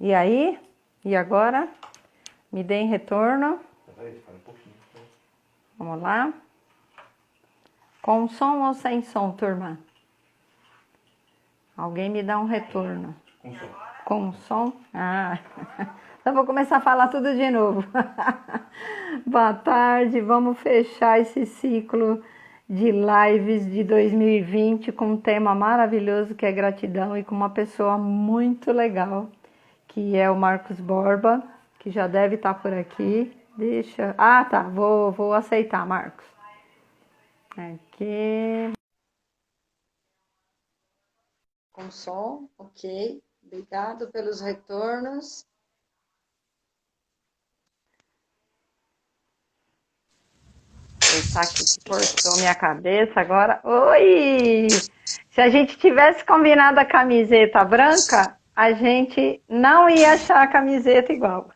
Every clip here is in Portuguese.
E aí? E agora? Me deem retorno. Vamos lá. Com som ou sem som, turma? Alguém me dá um retorno. Com som. Com som? Ah, então vou começar a falar tudo de novo. Boa tarde, vamos fechar esse ciclo de lives de 2020 com um tema maravilhoso que é gratidão e com uma pessoa muito legal, que é o Marcos Borba, que já deve estar por aqui. Deixa... Ah, tá, vou aceitar, Marcos. Aqui. Com som, ok. Obrigado pelos retornos. Pensar aqui que cortou minha cabeça agora. Oi! Se a gente tivesse combinado a camiseta branca, a gente não ia achar a camiseta igual.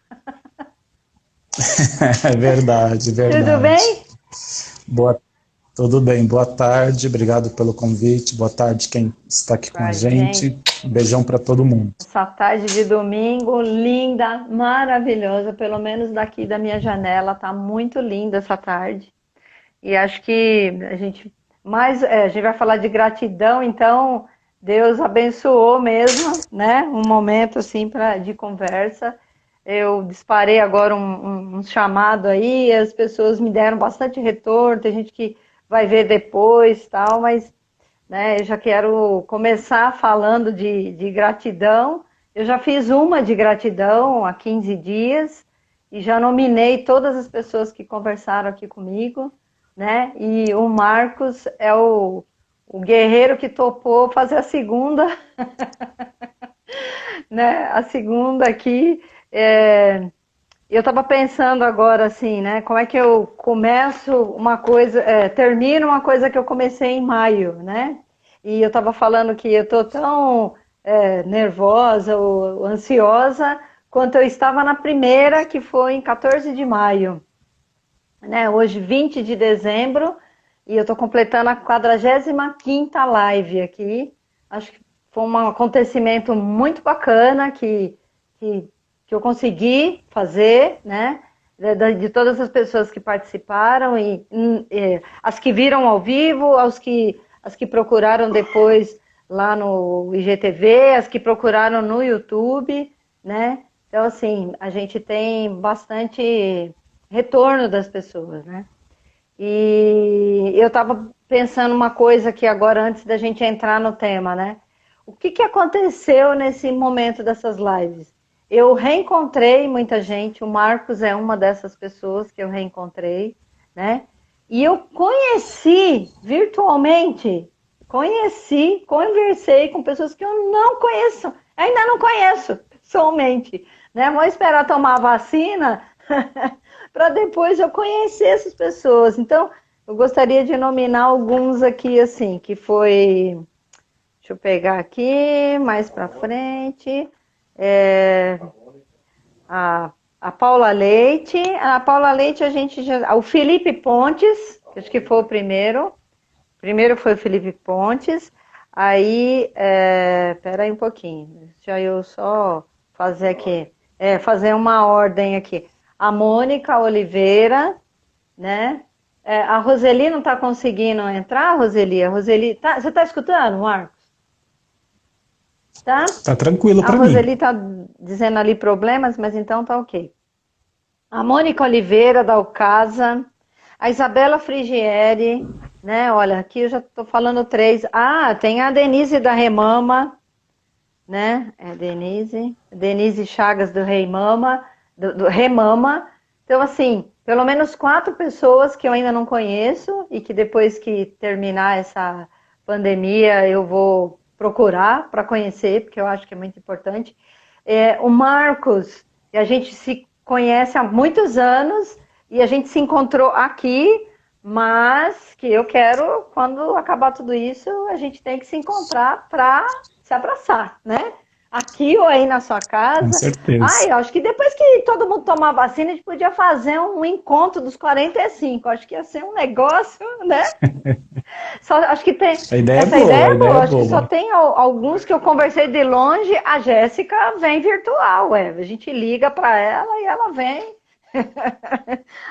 É verdade, Tudo verdade. bem? Tudo bem, boa tarde, obrigado pelo convite, boa tarde quem está aqui com a gente. Um beijão para todo mundo. Essa tarde de domingo, linda, maravilhosa, pelo menos daqui da minha janela, tá muito linda essa tarde. E acho que a gente vai falar de gratidão, então Deus abençoou mesmo, né? Um momento assim de conversa. Eu disparei agora um chamado aí, as pessoas me deram bastante retorno, tem gente que vai ver depois, tal, mas né, eu já quero começar falando de gratidão. Eu já fiz uma de gratidão há 15 dias e já nominei todas as pessoas que conversaram aqui comigo, né? E o Marcos é o guerreiro que topou fazer a segunda, né? A segunda aqui. Eu estava pensando agora assim, né? Como é que eu começo uma coisa, termino uma coisa que eu comecei em maio, né? E eu estava falando que eu estou tão nervosa ou ansiosa quanto eu estava na primeira, que foi em 14 de maio. Né? Hoje, 20 de dezembro, e eu estou completando a 45ª live aqui. Acho que foi um acontecimento muito bacana que eu consegui fazer, né? De todas as pessoas que participaram e as que viram ao vivo, as que procuraram depois lá no IGTV, as que procuraram no YouTube, né? Então, assim, a gente tem bastante retorno das pessoas, né? E eu estava pensando uma coisa aqui agora, antes da gente entrar no tema, né? O que aconteceu nesse momento dessas lives? Eu reencontrei muita gente, o Marcos é uma dessas pessoas que eu reencontrei, né? E eu conheci virtualmente, conversei com pessoas que eu não conheço, ainda não conheço pessoalmente, né? Vou esperar tomar a vacina para depois eu conhecer essas pessoas. Então, eu gostaria de nominar alguns aqui, assim, que foi... Deixa eu pegar aqui, mais para frente. A Paula Leite. A Paula Leite, a gente já... O Felipe Pontes, acho que foi o primeiro. Primeiro foi o Felipe Pontes. Aí, espera aí um pouquinho. Deixa eu só fazer aqui. Fazer uma ordem aqui. A Mônica Oliveira, né? A Roseli não está conseguindo entrar, Roseli? A Roseli você está escutando, Marcos? Tá? Tá tranquilo A para Roseli mim. está dizendo ali problemas, mas então tá ok. A Mônica Oliveira, da Alcasa. A Isabela Frigieri, né? Olha, aqui eu já estou falando 3. Ah, tem a Denise da Remama, né? Denise Chagas do Remama, do Remama. Então, assim, pelo menos 4 pessoas que eu ainda não conheço e que depois que terminar essa pandemia eu vou procurar para conhecer, porque eu acho que é muito importante. O Marcos, que a gente se conhece há muitos anos e a gente se encontrou aqui, mas que eu quero, quando acabar tudo isso, a gente tem que se encontrar para se abraçar, né? aqui ou aí na sua Com casa. certeza. Eu acho que depois que todo mundo tomar vacina, a gente podia fazer um encontro dos 45. Acho que ia ser um negócio, né? Só, acho que tem. A ideia é Essa boa, ideia a é ideia é boa. Acho que só boa. tem alguns que eu conversei de longe. A Jéssica vem virtual, ué. A gente liga para ela e ela vem.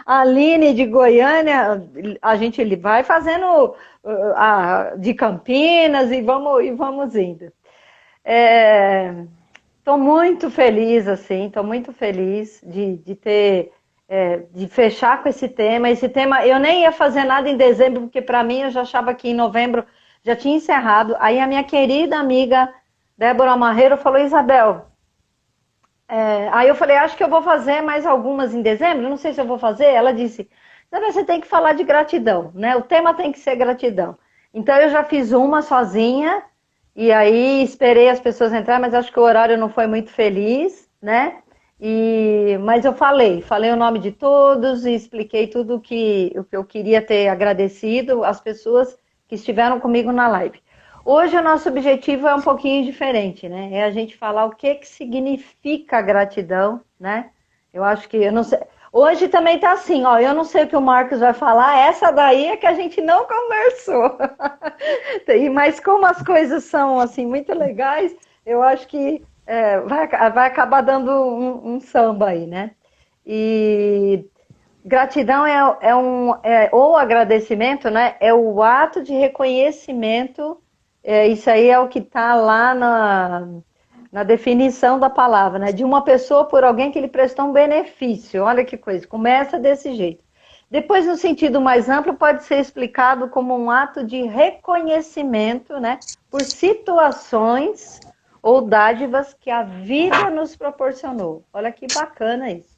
A Aline de Goiânia, a gente vai fazendo de Campinas e vamos indo. Estou muito feliz, assim, estou muito feliz de ter, de fechar com esse tema. Esse tema, eu nem ia fazer nada em dezembro, porque para mim eu já achava que em novembro já tinha encerrado. Aí a minha querida amiga Débora Marreiro falou, Isabel, aí eu falei, acho que eu vou fazer mais algumas em dezembro, não sei se eu vou fazer. Ela disse, você tem que falar de gratidão, né? O tema tem que ser gratidão. Então eu já fiz uma sozinha, e aí esperei as pessoas entrar, mas acho que o horário não foi muito feliz, né? Mas eu falei o nome de todos e expliquei tudo o que eu queria ter agradecido às pessoas que estiveram comigo na live. Hoje o nosso objetivo é um pouquinho diferente, né? É a gente falar o que significa gratidão, né? Eu acho que, eu não sei. Hoje também tá assim, ó, eu não sei o que o Marcos vai falar, essa daí é que a gente não conversou. Mas como as coisas são, assim, muito legais, eu acho que vai acabar dando um samba aí, né? E gratidão ou agradecimento, né? É o ato de reconhecimento. Isso aí é o que está lá na definição da palavra, né? De uma pessoa por alguém que lhe prestou um benefício. Olha que coisa, começa desse jeito. Depois, no sentido mais amplo, pode ser explicado como um ato de reconhecimento, né? Por situações ou dádivas que a vida nos proporcionou. Olha que bacana isso,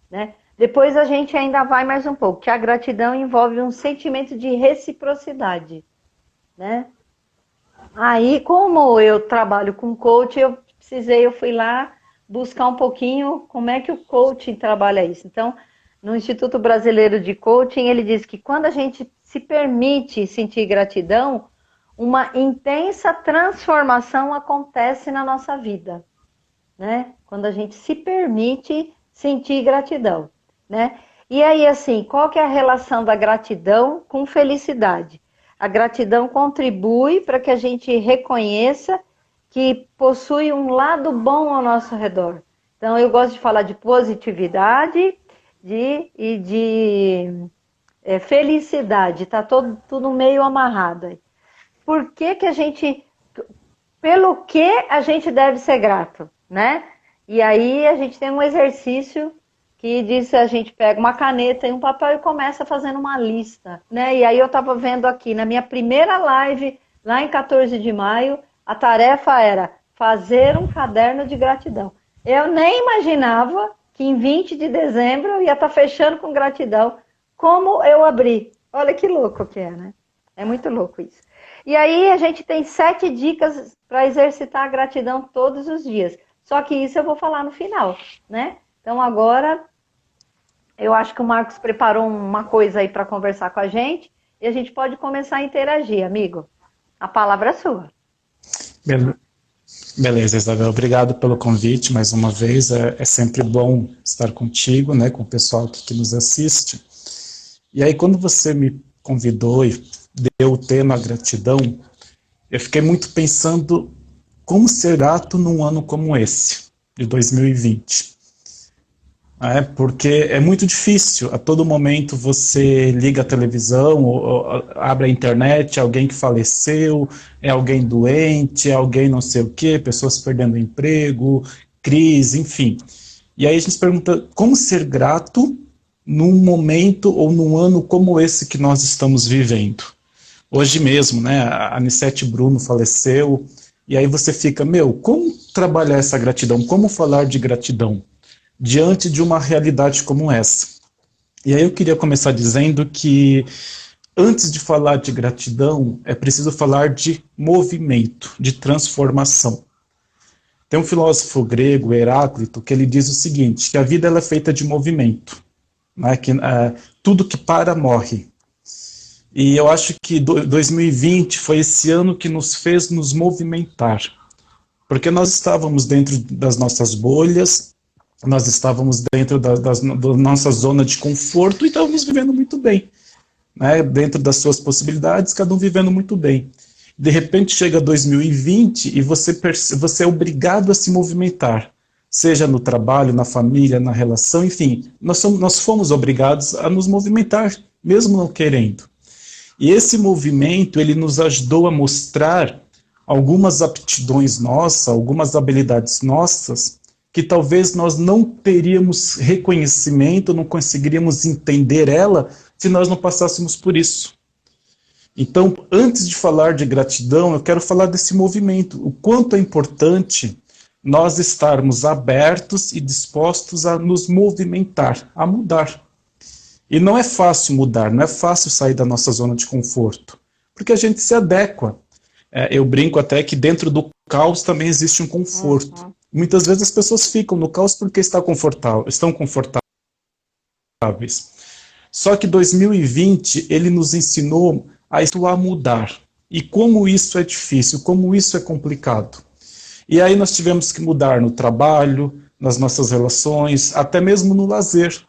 né? Depois a gente ainda vai mais um pouco, que a gratidão envolve um sentimento de reciprocidade, né? Aí, como eu trabalho com coach, eu fui lá buscar um pouquinho como é que o coaching trabalha isso. Então, no Instituto Brasileiro de Coaching, ele diz que quando a gente se permite sentir gratidão, uma intensa transformação acontece na nossa vida, né? Quando a gente se permite sentir gratidão, né? E aí, assim, qual que é a relação da gratidão com felicidade? A gratidão contribui para que a gente reconheça que possui um lado bom ao nosso redor. Então, eu gosto de falar de positividade e de felicidade, tá tudo meio amarrado. Por que que a gente, pelo que a gente deve ser grato, né? E aí a gente tem um exercício que diz que a gente pega uma caneta e um papel e começa fazendo uma lista, né? E aí eu estava vendo aqui, na minha primeira live, lá em 14 de maio, a tarefa era fazer um caderno de gratidão. Eu nem imaginava que em 20 de dezembro eu ia estar fechando com gratidão, como eu abri. Olha que louco que é, né? É muito louco isso. E aí a gente tem 7 dicas para exercitar a gratidão todos os dias. Só que isso eu vou falar no final, né? Então agora eu acho que o Marcos preparou uma coisa aí para conversar com a gente e a gente pode começar a interagir, amigo. A palavra é sua. Beleza, Isabel. Obrigado pelo convite mais uma vez. É sempre bom estar contigo, né, com o pessoal que nos assiste. E aí, quando você me convidou e deu o tema gratidão, eu fiquei muito pensando como ser grato num ano como esse, de 2020. Porque é muito difícil, a todo momento você liga a televisão, ou abre a internet, alguém que faleceu, é alguém doente, é alguém não sei o quê, pessoas perdendo emprego, crise, enfim. E aí a gente se pergunta, como ser grato num momento ou num ano como esse que nós estamos vivendo? Hoje mesmo, né, a Anissete Bruno faleceu, e aí você fica, como trabalhar essa gratidão? Como falar de gratidão diante de uma realidade como essa? E aí eu queria começar dizendo que, antes de falar de gratidão, é preciso falar de movimento, de transformação. Tem um filósofo grego, Heráclito, que ele diz o seguinte, que a vida ela é feita de movimento, né, que tudo que para morre. E eu acho que 2020 foi esse ano que nos fez nos movimentar. Porque nós estávamos dentro das nossas bolhas, nós estávamos dentro da nossa zona de conforto e estávamos vivendo muito bem, né? Dentro das suas possibilidades, cada um vivendo muito bem. De repente chega 2020 e você é obrigado a se movimentar, seja no trabalho, na família, na relação, enfim, nós fomos obrigados a nos movimentar, mesmo não querendo. E esse movimento, ele nos ajudou a mostrar algumas aptidões nossas, algumas habilidades nossas, que talvez nós não teríamos reconhecimento, não conseguiríamos entender ela, se nós não passássemos por isso. Então, antes de falar de gratidão, eu quero falar desse movimento, o quanto é importante nós estarmos abertos e dispostos a nos movimentar, a mudar. E não é fácil mudar, não é fácil sair da nossa zona de conforto, porque a gente se adequa. Eu brinco até que dentro do caos também existe um conforto. Uhum. Muitas vezes as pessoas ficam no caos porque estão confortáveis. Só que 2020, ele nos ensinou a mudar. E como isso é difícil, como isso é complicado. E aí nós tivemos que mudar no trabalho, nas nossas relações, até mesmo no lazer.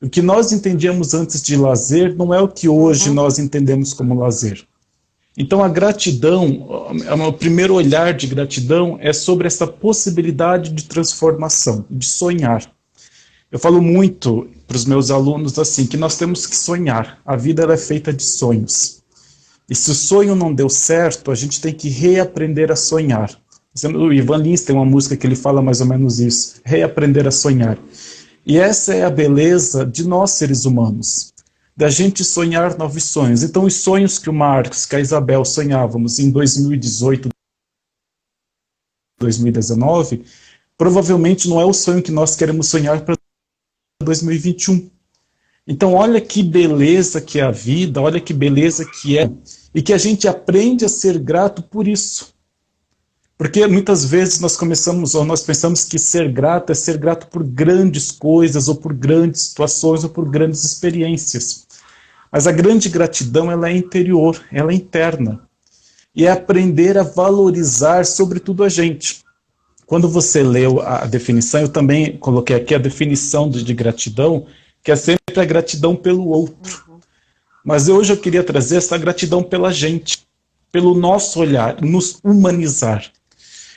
O que nós entendíamos antes de lazer não é o que hoje nós entendemos como lazer. Então a gratidão, o primeiro olhar de gratidão é sobre essa possibilidade de transformação, de sonhar. Eu falo muito para os meus alunos assim, que nós temos que sonhar. A vida ela é feita de sonhos. E se o sonho não deu certo, a gente tem que reaprender a sonhar. O Ivan Lins tem uma música que ele fala mais ou menos isso, reaprender a sonhar. E essa é a beleza de nós seres humanos, da gente sonhar novos sonhos. Então os sonhos que o Marcos, que a Isabel sonhávamos em 2018, 2019, provavelmente não é o sonho que nós queremos sonhar para 2021. Então olha que beleza que é a vida, olha que beleza que é, e que a gente aprende a ser grato por isso. Porque muitas vezes nós pensamos que ser grato é ser grato por grandes coisas, ou por grandes situações, ou por grandes experiências. Mas a grande gratidão, ela é interior, ela é interna. E é aprender a valorizar, sobretudo, a gente. Quando você leu a definição, eu também coloquei aqui a definição de gratidão, que é sempre a gratidão pelo outro. Mas hoje eu queria trazer essa gratidão pela gente, pelo nosso olhar, nos humanizar.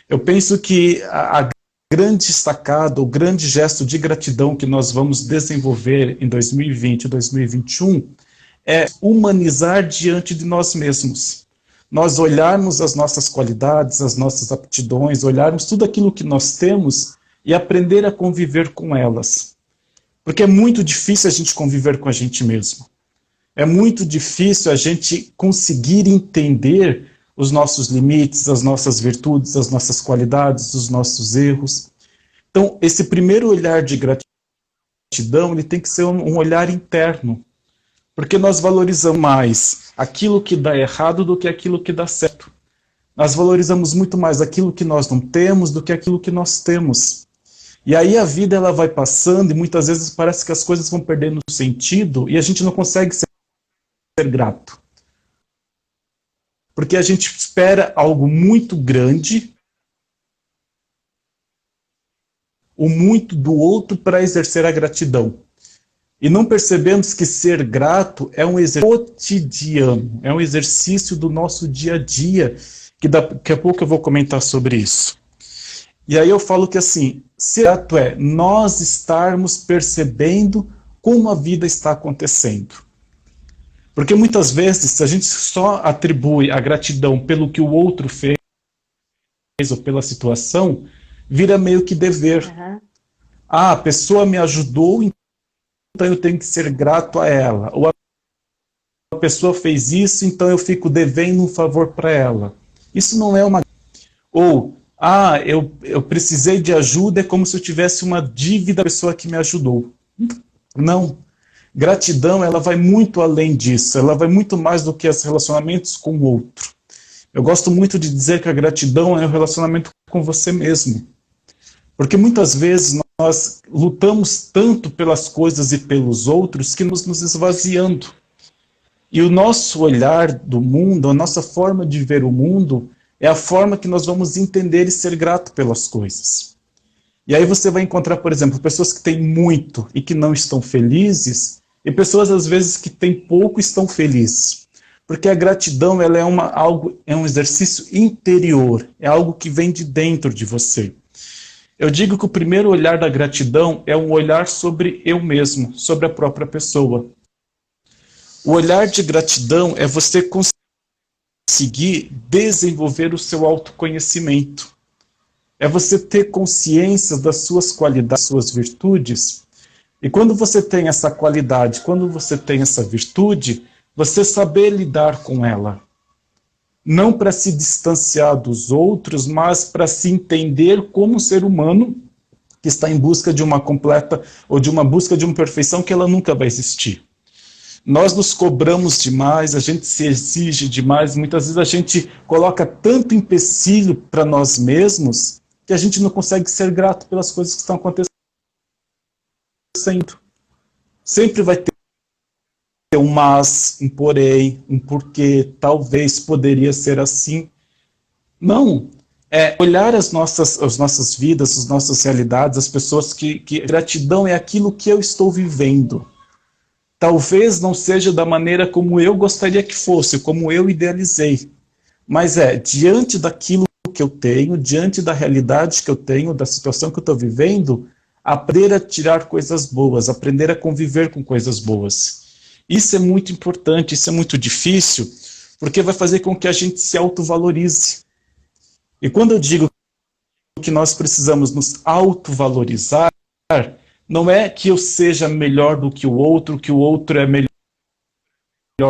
Eu penso que a grande sacada, o grande gesto de gratidão que nós vamos desenvolver em 2020 e 2021 é humanizar diante de nós mesmos. Nós olharmos as nossas qualidades, as nossas aptidões, olharmos tudo aquilo que nós temos e aprender a conviver com elas. Porque é muito difícil a gente conviver com a gente mesmo. É muito difícil a gente conseguir entender os nossos limites, as nossas virtudes, as nossas qualidades, os nossos erros. Então, esse primeiro olhar de gratidão, ele tem que ser um olhar interno, porque nós valorizamos mais aquilo que dá errado do que aquilo que dá certo. Nós valorizamos muito mais aquilo que nós não temos do que aquilo que nós temos. E aí a vida ela vai passando e muitas vezes parece que as coisas vão perdendo sentido e a gente não consegue ser grato. Porque a gente espera algo muito grande, o muito do outro para exercer a gratidão. E não percebemos que ser grato é um exercício cotidiano, é um exercício do nosso dia a dia, que daqui a pouco eu vou comentar sobre isso. E aí eu falo que assim, ser grato é nós estarmos percebendo como a vida está acontecendo. Porque muitas vezes, se a gente só atribui a gratidão pelo que o outro fez ou pela situação, vira meio que dever. Ah, a pessoa me ajudou, então eu tenho que ser grato a ela. Ou a pessoa fez isso, então eu fico devendo um favor para ela. Isso não é uma... Ou, eu precisei de ajuda, é como se eu tivesse uma dívida à pessoa que me ajudou. Não. Gratidão, ela vai muito além disso, ela vai muito mais do que os relacionamentos com o outro. Eu gosto muito de dizer que a gratidão é um relacionamento com você mesmo. Porque muitas vezes nós lutamos tanto pelas coisas e pelos outros que nos esvaziando. E o nosso olhar do mundo, a nossa forma de ver o mundo, É a forma que nós vamos entender e ser grato pelas coisas. E aí você vai encontrar, por exemplo, pessoas que têm muito e que não estão felizes, e pessoas, às vezes, que têm pouco e estão felizes. Porque a gratidão, ela é um exercício interior, é algo que vem de dentro de você. Eu digo que o primeiro olhar da gratidão é um olhar sobre eu mesmo, sobre a própria pessoa. O olhar de gratidão é você conseguir desenvolver o seu autoconhecimento. É você ter consciência das suas qualidades, das suas virtudes. E quando você tem essa qualidade, quando você tem essa virtude, você saber lidar com ela. Não para se distanciar dos outros, mas para se entender como ser humano que está em busca de uma completa, ou de uma busca de uma perfeição que ela nunca vai existir. Nós nos cobramos demais, a gente se exige demais, muitas vezes a gente coloca tanto empecilho para nós mesmos que a gente não consegue ser grato pelas coisas que estão acontecendo. Sempre vai ter um mas, um porém, um porquê, talvez poderia ser assim. Não, é olhar as nossas vidas, as nossas realidades, as pessoas que gratidão é aquilo que eu estou vivendo. Talvez não seja da maneira como eu gostaria que fosse, como eu idealizei, mas diante daquilo que eu tenho, diante da realidade que eu tenho, da situação que eu estou vivendo, aprender a tirar coisas boas, aprender a conviver com coisas boas. Isso é muito importante, isso é muito difícil, porque vai fazer com que a gente se autovalorize. E quando eu digo que nós precisamos nos autovalorizar, não é que eu seja melhor do que o outro é melhor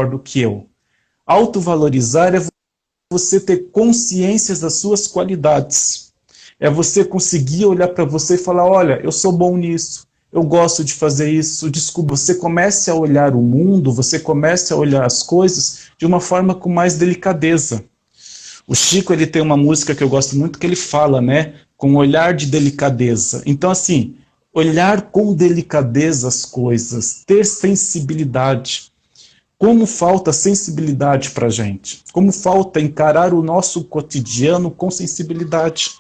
do que eu. Autovalorizar é você ter consciência das suas qualidades. É você conseguir olhar para você e falar, olha, eu sou bom nisso, eu gosto de fazer isso, desculpa. Você comece a olhar o mundo, você comece a olhar as coisas de uma forma com mais delicadeza. O Chico, ele tem uma música que eu gosto muito que ele fala, né, com um olhar de delicadeza. Então, assim, olhar com delicadeza as coisas, ter sensibilidade. Como falta sensibilidade para a gente? Como falta encarar o nosso cotidiano com sensibilidade?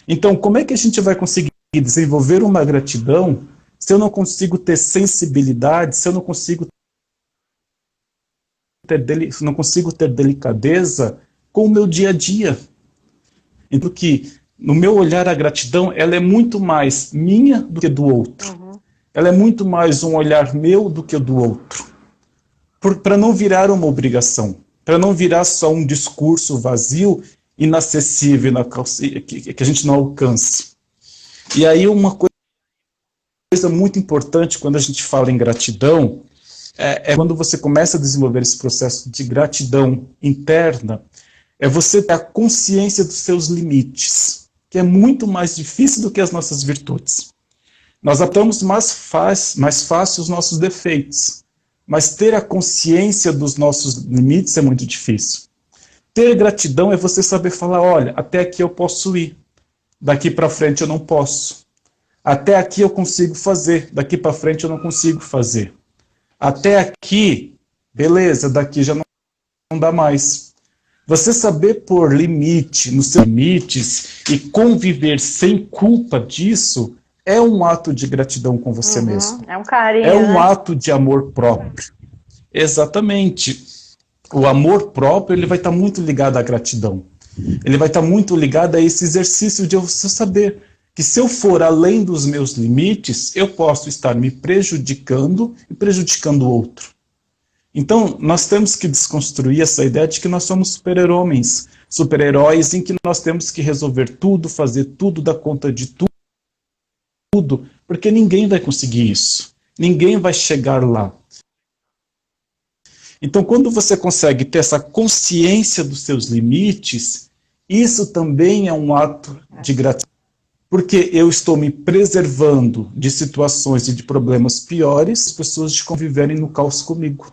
Então, como é que a gente vai conseguir desenvolver uma gratidão se eu não consigo ter sensibilidade, se eu não consigo ter delicadeza com o meu dia a dia? Então, que no meu olhar a gratidão, ela é muito mais minha do que do outro. Uhum. Ela é muito mais um olhar meu do que o do outro. Para não virar uma obrigação, para não virar só um discurso vazio, inacessível, que a gente não alcance. E aí uma coisa muito importante quando a gente fala em gratidão, é quando você começa a desenvolver esse processo de gratidão interna, é você ter a consciência dos seus limites, que é muito mais difícil do que as nossas virtudes. Nós atamos mais fácil os nossos defeitos, mas ter a consciência dos nossos limites é muito difícil. Ter gratidão é você saber falar, olha, até aqui eu posso ir, daqui para frente eu não posso. Até aqui eu consigo fazer, daqui para frente eu não consigo fazer. Até aqui, beleza, daqui já não dá mais. Você saber pôr limite nos seus limites e conviver sem culpa disso é um ato de gratidão com você mesmo. É um carinho, é um ato de amor próprio. Exatamente. O amor próprio, ele vai estar muito ligado à gratidão. Ele vai estar muito ligado a esse exercício de você saber que se eu for além dos meus limites, eu posso estar me prejudicando e prejudicando o outro. Então, nós temos que desconstruir essa ideia de que nós somos super-homens, super-heróis em que nós temos que resolver tudo, fazer tudo, dar conta de tudo, porque ninguém vai conseguir isso. Ninguém vai chegar lá. Então, quando você consegue ter essa consciência dos seus limites, isso também é um ato de gratidão. Porque eu estou me preservando de situações e de problemas piores, as pessoas de conviverem no caos comigo.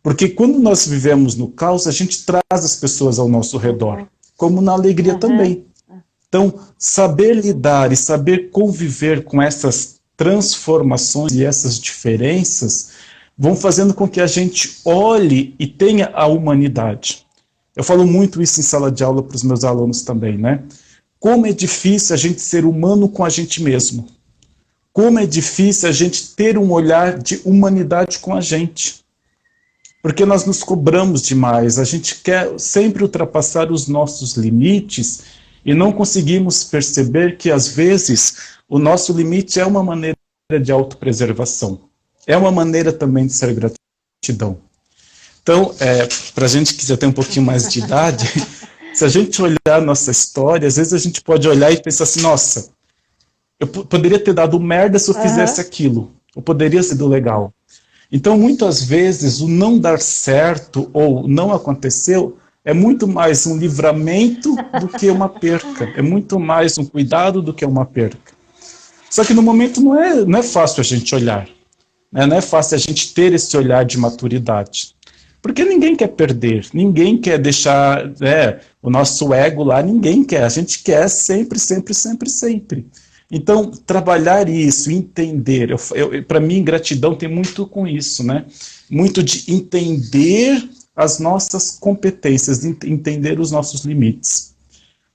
Porque quando nós vivemos no caos, a gente traz as pessoas ao nosso redor, como na alegria também. Então, saber lidar e saber conviver com essas transformações e essas diferenças vão fazendo com que a gente olhe e tenha a humanidade. Eu falo muito isso em sala de aula para os meus alunos também, né? Como é difícil a gente ser humano com a gente mesmo. Como é difícil a gente ter um olhar de humanidade com a gente. Porque nós nos cobramos demais, a gente quer sempre ultrapassar os nossos limites e não conseguimos perceber que, às vezes, o nosso limite é uma maneira de autopreservação. É uma maneira também de ser gratidão. Então, para a gente que já tem um pouquinho mais de idade, se a gente olhar a nossa história, às vezes a gente pode olhar e pensar assim, nossa, eu poderia ter dado merda se eu fizesse aquilo. Eu poderia ser do legal. Então, muitas vezes, o não dar certo ou não aconteceu é muito mais um livramento do que uma perca. É muito mais um cuidado do que uma perca. Só que no momento não é fácil a gente olhar. Né? Não é fácil a gente ter esse olhar de maturidade. Porque ninguém quer perder, ninguém quer deixar o nosso ego lá, ninguém quer. A gente quer sempre, sempre, sempre, sempre. Então, trabalhar isso, entender, para mim, gratidão tem muito com isso, né? Muito de entender as nossas competências, entender os nossos limites.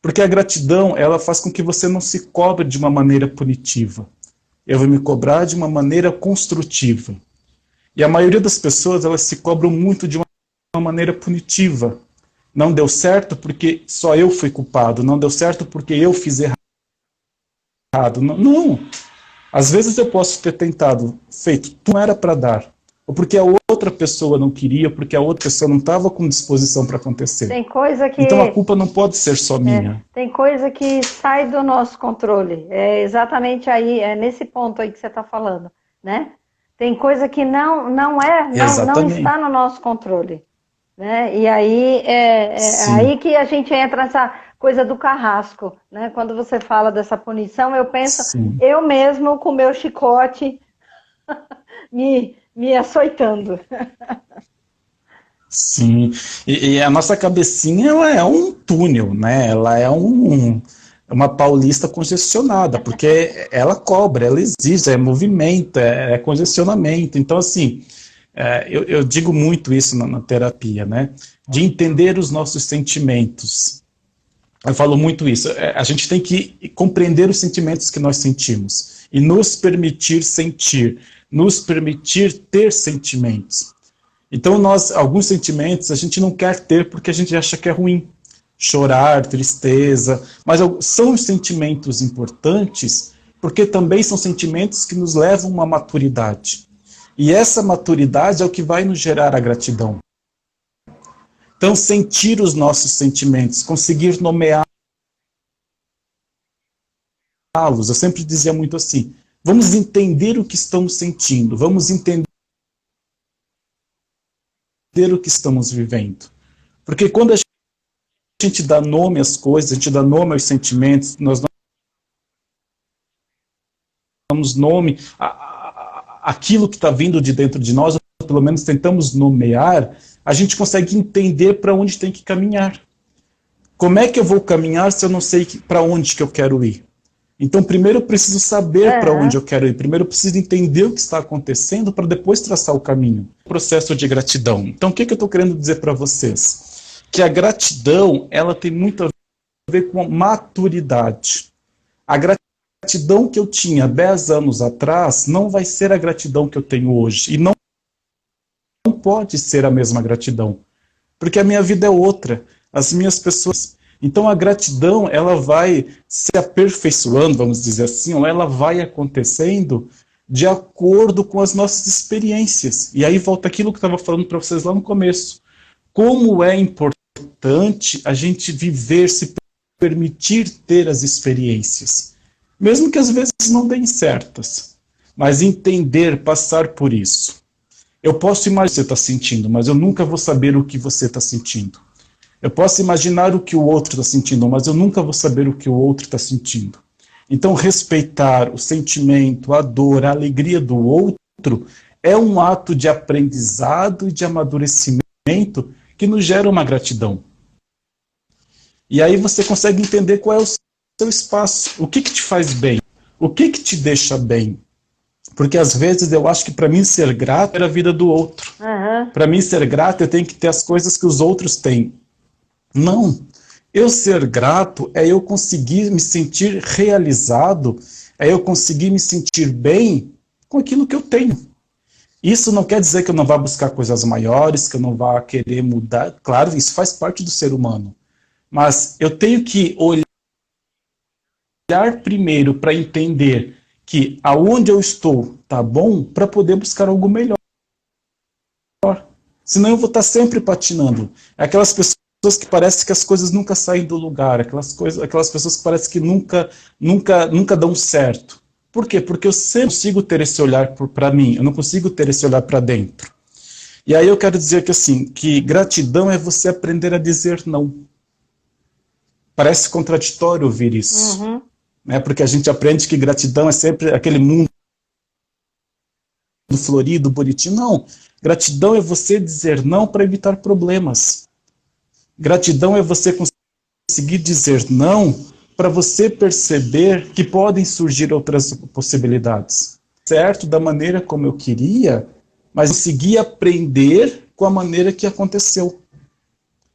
Porque a gratidão, ela faz com que você não se cobre de uma maneira punitiva. Eu vou me cobrar de uma maneira construtiva. E a maioria das pessoas, elas se cobram muito de uma maneira punitiva. Não deu certo porque só eu fui culpado, não deu certo porque eu fiz errado. Não. Às vezes eu posso ter feito, não era para dar. Ou porque a outra pessoa não queria, ou porque a outra pessoa não estava com disposição para acontecer. Tem coisa que... Então a culpa não pode ser só minha. Tem coisa que sai do nosso controle. É exatamente aí, é nesse ponto aí que você está falando, né? Tem coisa que não está no nosso controle. Né? E aí aí que a gente entra nessa coisa do carrasco, né? Quando você fala dessa punição, eu penso, eu mesmo com o meu chicote me açoitando. Sim, e a nossa cabecinha, ela é um túnel, né? Ela é uma paulista congestionada, porque ela cobra, ela exige, é movimento, é congestionamento. Então, assim, eu digo muito isso na terapia, né? De entender os nossos sentimentos. Eu falo muito isso. A gente tem que compreender os sentimentos que nós sentimos e nos permitir sentir, nos permitir ter sentimentos. Então, alguns sentimentos a gente não quer ter porque a gente acha que é ruim. Chorar, tristeza, mas são os sentimentos importantes porque também são sentimentos que nos levam a uma maturidade. E essa maturidade é o que vai nos gerar a gratidão. Então, sentir os nossos sentimentos, conseguir nomeá-los. Eu sempre dizia muito assim, vamos entender o que estamos sentindo, vamos entender o que estamos vivendo. Porque quando a gente dá nome às coisas, a gente dá nome aos sentimentos, nós damos nome àquilo que está vindo de dentro de nós, ou pelo menos tentamos nomear, a gente consegue entender para onde tem que caminhar. Como é que eu vou caminhar se eu não sei para onde que eu quero ir? Então, primeiro eu preciso saber para onde eu quero ir. Primeiro eu preciso entender o que está acontecendo para depois traçar o caminho. Processo de gratidão. Então, o que eu estou querendo dizer para vocês? Que a gratidão, ela tem muito a ver com a maturidade. A gratidão que eu tinha 10 anos atrás não vai ser a gratidão que eu tenho hoje. E não pode ser a mesma gratidão. Porque a minha vida é outra. As minhas pessoas... Então a gratidão, ela vai se aperfeiçoando, vamos dizer assim, ou ela vai acontecendo de acordo com as nossas experiências. E aí volta aquilo que eu estava falando para vocês lá no começo. Como é importante a gente viver, se permitir ter as experiências. Mesmo que às vezes não deem certas. Mas entender, passar por isso. Eu posso imaginar o que você está sentindo, mas eu nunca vou saber o que você está sentindo. Eu posso imaginar o que o outro está sentindo, mas eu nunca vou saber o que o outro está sentindo. Então, respeitar o sentimento, a dor, a alegria do outro é um ato de aprendizado e de amadurecimento que nos gera uma gratidão. E aí você consegue entender qual é o seu espaço, o que te faz bem, o que te deixa bem. Porque às vezes eu acho que para mim ser grato era a vida do outro. Para mim ser grato eu tenho que ter as coisas que os outros têm. Não. Eu ser grato é eu conseguir me sentir realizado, é eu conseguir me sentir bem com aquilo que eu tenho. Isso não quer dizer que eu não vá buscar coisas maiores, que eu não vá querer mudar. Claro, isso faz parte do ser humano. Mas eu tenho que olhar primeiro para entender que aonde eu estou tá bom para poder buscar algo melhor. Senão eu vou estar sempre patinando. É aquelas pessoas que parece que as coisas nunca saem do lugar, aquelas pessoas que parece que nunca dão certo. Por quê? Porque eu sempre consigo ter esse olhar para mim, eu não consigo ter esse olhar para dentro. E aí eu quero dizer que assim, que gratidão é você aprender a dizer não. Parece contraditório ouvir isso, Uhum. né? Porque a gente aprende que gratidão é sempre aquele mundo florido, bonitinho. Não. Gratidão é você dizer não para evitar problemas. Gratidão é você conseguir dizer não para você perceber que podem surgir outras possibilidades. Certo, da maneira como eu queria, mas conseguir aprender com a maneira que aconteceu.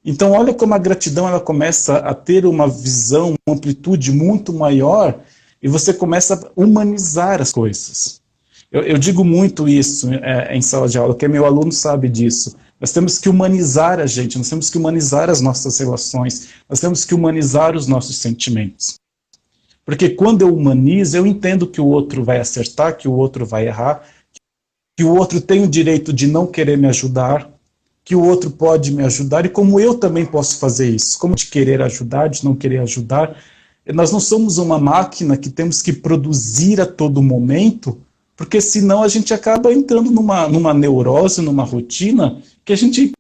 Então, olha como a gratidão ela começa a ter uma visão, uma amplitude muito maior, e você começa a humanizar as coisas. Eu digo muito isso em sala de aula, que meu aluno sabe disso. Nós temos que humanizar a gente, nós temos que humanizar as nossas relações, nós temos que humanizar os nossos sentimentos. Porque quando eu humanizo, eu entendo que o outro vai acertar, que o outro vai errar, que o outro tem o direito de não querer me ajudar, que o outro pode me ajudar, e como eu também posso fazer isso, como de querer ajudar, de não querer ajudar. Nós não somos uma máquina que temos que produzir a todo momento, porque senão a gente acaba entrando numa neurose, numa rotina, que a gente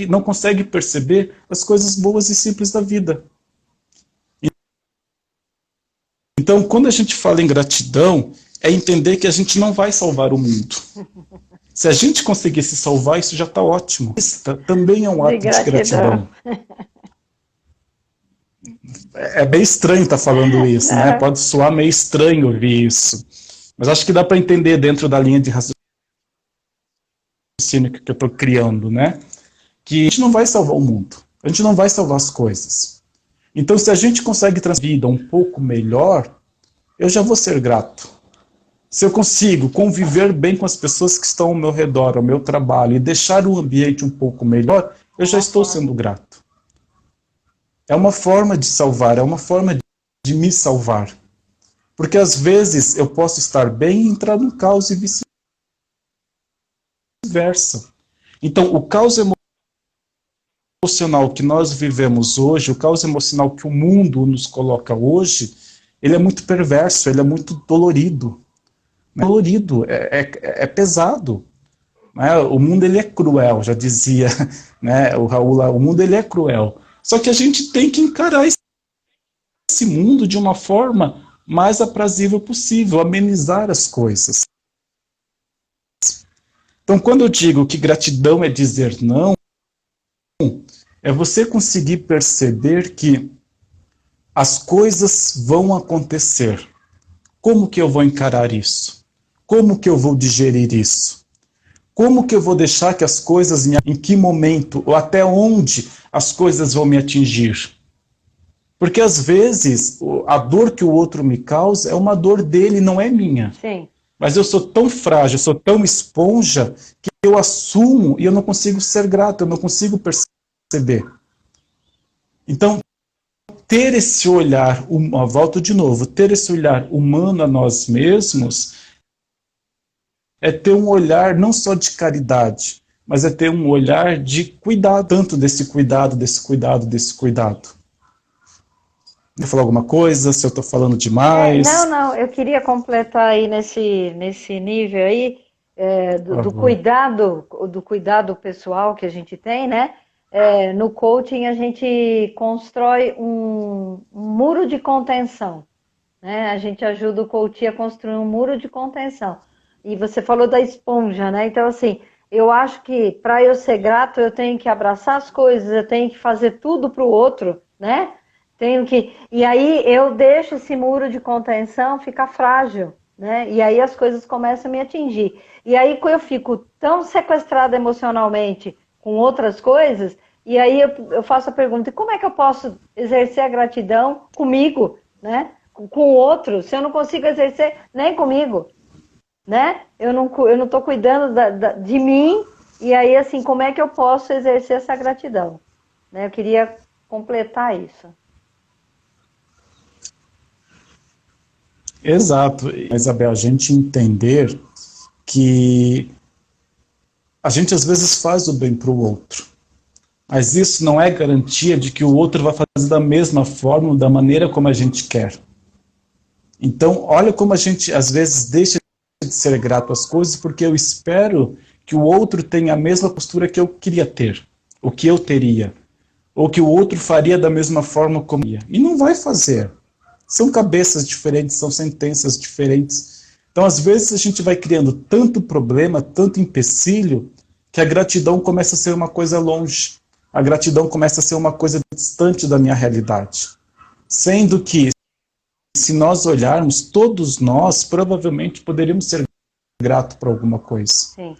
não consegue perceber as coisas boas e simples da vida. Então, quando a gente fala em gratidão, é entender que a gente não vai salvar o mundo. Se a gente conseguir se salvar, isso já está ótimo. Isso também é um ato de gratidão. É bem estranho estar falando isso, né? Pode soar meio estranho ouvir isso. Mas acho que dá para entender dentro da linha de raciocínio que eu estou criando, né? Que a gente não vai salvar o mundo. A gente não vai salvar as coisas. Então, se a gente consegue transformar a vida um pouco melhor, eu já vou ser grato. Se eu consigo conviver bem com as pessoas que estão ao meu redor, ao meu trabalho, e deixar o ambiente um pouco melhor, eu já estou sendo grato. É uma forma de salvar, é uma forma de me salvar. Porque às vezes eu posso estar bem e entrar num caos e vice-versa. Então, o caos emocional que nós vivemos hoje, o caos emocional que o mundo nos coloca hoje, ele é muito perverso, ele é muito dolorido. Dolorido, é pesado. Né? O mundo ele é cruel, já dizia, né, o Raul lá, o mundo ele é cruel. Só que a gente tem que encarar esse mundo de uma forma mais aprazível possível, amenizar as coisas. Então, quando eu digo que gratidão é dizer não, é você conseguir perceber que as coisas vão acontecer. Como que eu vou encarar isso? Como que eu vou digerir isso? Como que eu vou deixar que as coisas, em que momento, ou até onde as coisas vão me atingir? Porque às vezes a dor que o outro me causa é uma dor dele, não é minha. Sim. Mas eu sou tão frágil, eu sou tão esponja, que eu assumo e eu não consigo ser grato, eu não consigo perceber. Então, ter esse olhar, volto de novo, ter esse olhar humano a nós mesmos é ter um olhar não só de caridade, mas é ter um olhar de cuidado, tanto desse cuidado, desse cuidado, desse cuidado. Quer falar alguma coisa? Se eu estou falando demais? Não, eu queria completar aí nesse nível aí, do cuidado pessoal que a gente tem, né? No coaching a gente constrói um muro de contenção, né? A gente ajuda o coach a construir um muro de contenção. E você falou da esponja, né? Então, assim, eu acho que para eu ser grato, eu tenho que abraçar as coisas, eu tenho que fazer tudo para o outro, né? E aí eu deixo esse muro de contenção ficar frágil, né? E aí as coisas começam a me atingir. E aí eu fico tão sequestrada emocionalmente com outras coisas, E aí eu faço a pergunta, como é que eu posso exercer a gratidão comigo, né? Com o outro, se eu não consigo exercer nem comigo, né? Eu não estou cuidando de mim, e aí, assim, como é que eu posso exercer essa gratidão? Né? Eu queria completar isso. Exato, Isabel, a gente entender que a gente às vezes faz o bem para o outro, mas isso não é garantia de que o outro vai fazer da mesma forma, da maneira como a gente quer. Então, olha como a gente às vezes deixa de ser grato às coisas porque eu espero que o outro tenha a mesma postura que eu queria ter, o que eu teria, ou que o outro faria da mesma forma como eu. E não vai fazer. São cabeças diferentes, são sentenças diferentes. Então, às vezes, a gente vai criando tanto problema, tanto empecilho, que a gratidão começa a ser uma coisa longe. A gratidão começa a ser uma coisa distante da minha realidade. Sendo que, se nós olharmos, todos nós provavelmente poderíamos ser gratos por alguma coisa. Sim.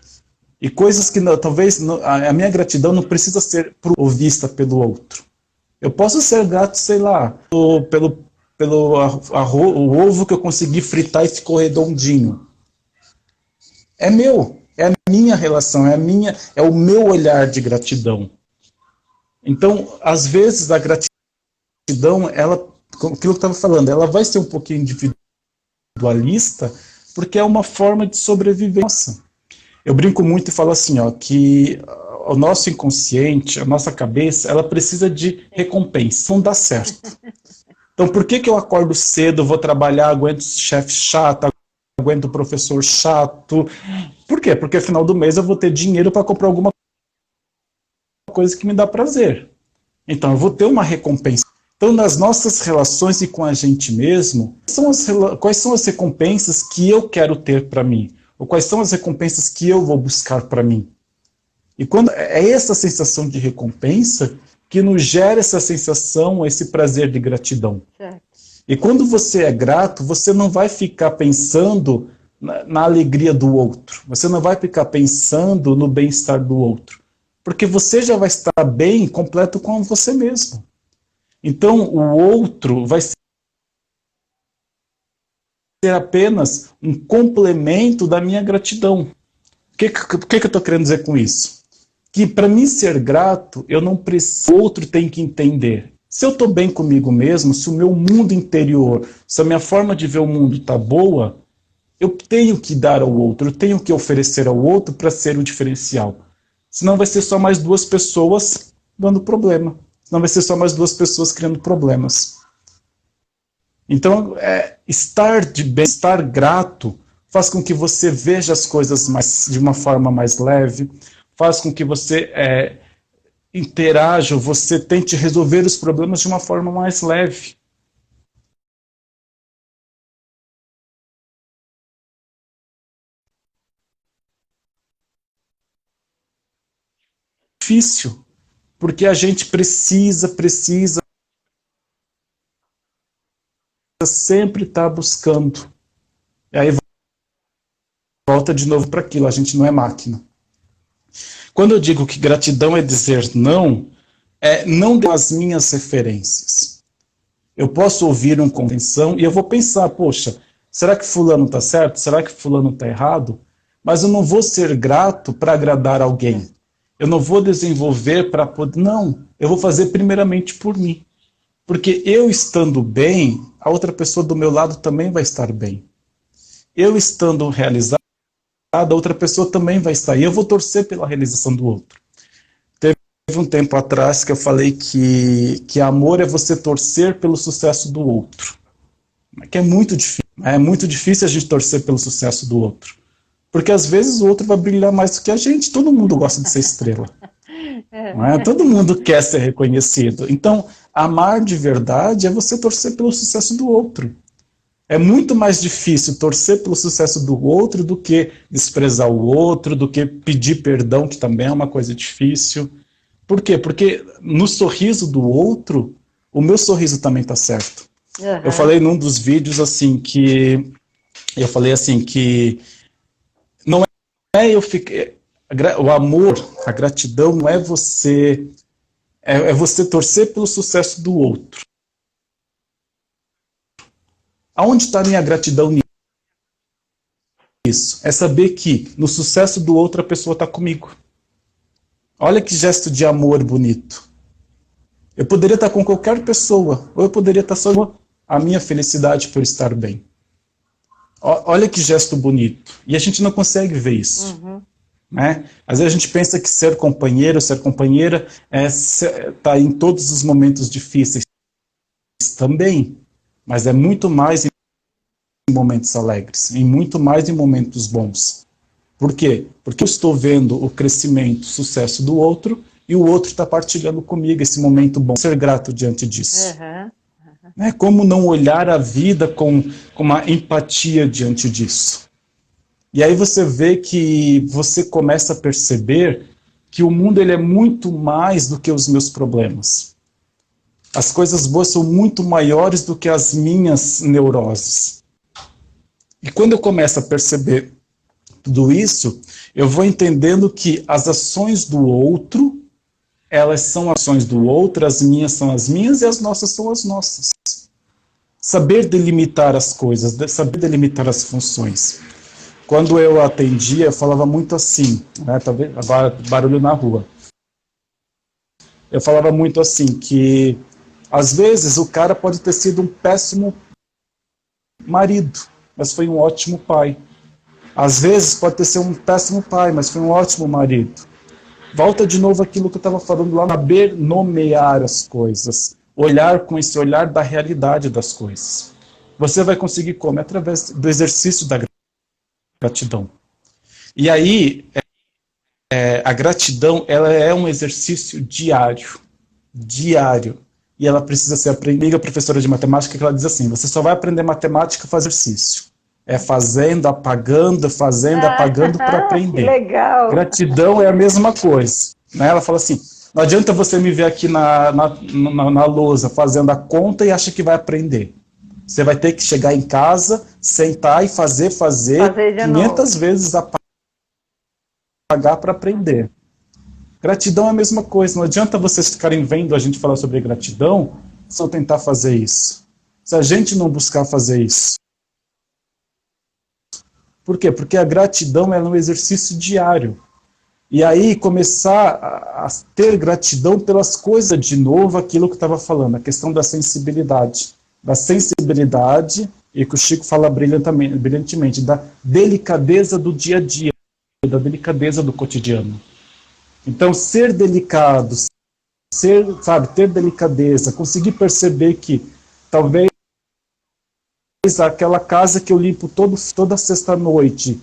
E coisas que talvez a minha gratidão não precisa ser vista pelo outro. Eu posso ser grato, sei lá, pelo o ovo que eu consegui fritar e ficou redondinho. É meu, é a minha relação, é o meu olhar de gratidão. Então, às vezes, a gratidão, aquilo que eu estava falando, ela vai ser um pouquinho individualista, porque é uma forma de sobrevivência. Eu brinco muito e falo assim, ó, que o nosso inconsciente, a nossa cabeça, ela precisa de recompensa, não dá certo. Então, por que eu acordo cedo, vou trabalhar, aguento chefe chato, aguento professor chato? Por quê? Porque no final do mês eu vou ter dinheiro para comprar alguma coisa que me dá prazer. Então, eu vou ter uma recompensa. Então, nas nossas relações e com a gente mesmo, quais são as recompensas que eu quero ter para mim? Ou quais são as recompensas que eu vou buscar para mim? E quando é essa sensação de recompensa que nos gera essa sensação, esse prazer de gratidão. Certo. E quando você é grato, você não vai ficar pensando na alegria do outro. Você não vai ficar pensando no bem-estar do outro. Porque você já vai estar bem, completo com você mesmo. Então, o outro vai ser apenas um complemento da minha gratidão. O que eu estou querendo dizer com isso? Que para mim ser grato, eu não preciso, o outro tem que entender. Se eu estou bem comigo mesmo, se o meu mundo interior, se a minha forma de ver o mundo está boa, eu tenho que dar ao outro, eu tenho que oferecer ao outro para ser o diferencial. Senão vai ser só mais duas pessoas dando problema. Senão vai ser só mais duas pessoas criando problemas. Então, estar de bem, estar grato, faz com que você veja as coisas de uma forma mais leve, faz com que você interaja, você tente resolver os problemas de uma forma mais leve. Difícil, porque a gente precisa sempre estar buscando. E aí volta de novo para aquilo, a gente não é máquina. Quando eu digo que gratidão é dizer não, não das minhas referências. Eu posso ouvir uma convenção e eu vou pensar, poxa, será que fulano está certo? Será que fulano está errado? Mas eu não vou ser grato para agradar alguém. Eu não vou desenvolver para poder... Não, eu vou fazer primeiramente por mim. Porque eu estando bem, a outra pessoa do meu lado também vai estar bem. Eu estando realizado, a outra pessoa também vai estar. E eu vou torcer pela realização do outro. Teve um tempo atrás que eu falei que amor é você torcer pelo sucesso do outro. Que é muito difícil. É muito difícil a gente torcer pelo sucesso do outro. Porque às vezes o outro vai brilhar mais do que a gente. Todo mundo gosta de ser estrela. Não é? Todo mundo quer ser reconhecido. Então, amar de verdade é você torcer pelo sucesso do outro. É muito mais difícil torcer pelo sucesso do outro do que desprezar o outro, do que pedir perdão, que também é uma coisa difícil. Por quê? Porque no sorriso do outro, o meu sorriso também está certo. Uhum. Eu falei num dos vídeos assim que... Eu falei assim que... Não é eu fiquei... O amor, a gratidão não é você É você torcer pelo sucesso do outro. Aonde está a minha gratidão nisso? É saber que no sucesso do outro a pessoa está comigo. Olha que gesto de amor bonito. Eu poderia estar com qualquer pessoa, ou eu poderia estar só a minha felicidade por estar bem. Olha que gesto bonito. E a gente não consegue ver isso. Uhum. Né? Às vezes a gente pensa que ser companheiro, ser companheira, tá em todos os momentos difíceis também, mas é muito mais em momentos alegres, em muito mais em momentos bons. Por quê? Porque eu estou vendo o crescimento, o sucesso do outro, e o outro está partilhando comigo esse momento bom. Ser grato diante disso. Uhum. Né? Como não olhar a vida com uma empatia diante disso? E aí você vê que você começa a perceber que o mundo ele é muito mais do que os meus problemas. As coisas boas são muito maiores do que as minhas neuroses. E quando eu começo a perceber tudo isso, eu vou entendendo que as ações do outro, elas são ações do outro, as minhas são as minhas e as nossas são as nossas. Saber delimitar as coisas, saber delimitar as funções. Quando eu atendia, eu falava muito assim, né? Talvez agora barulho na rua. Eu falava muito assim que às vezes o cara pode ter sido um péssimo marido, mas foi um ótimo pai. Às vezes pode ter sido um péssimo pai, mas foi um ótimo marido. Volta de novo aquilo que eu estava falando lá, saber nomear as coisas, olhar com esse olhar da realidade das coisas. Você vai conseguir como? Através do exercício da gratidão. E aí, a gratidão, ela é um exercício diário. E ela precisa ser aprendida. A professora de matemática, que ela diz assim, você só vai aprender matemática fazendo exercício. É fazendo, apagando para aprender. Que legal. Gratidão é a mesma coisa. Né? Ela fala assim, não adianta você me ver aqui na lousa fazendo a conta e acha que vai aprender. Você vai ter que chegar em casa, sentar e fazer 500 vezes apagar para aprender. Gratidão é a mesma coisa. Não adianta vocês ficarem vendo a gente falar sobre gratidão se eu tentar fazer isso. Se a gente não buscar fazer isso. Por quê? Porque a gratidão é um exercício diário. E aí começar a ter gratidão pelas coisas de novo, aquilo que eu estava falando, a questão da sensibilidade. Da sensibilidade, e que o Chico fala brilhantemente, da delicadeza do dia a dia, da delicadeza do cotidiano. Então, ser delicado, ter delicadeza, conseguir perceber que talvez aquela casa que eu limpo toda sexta-noite,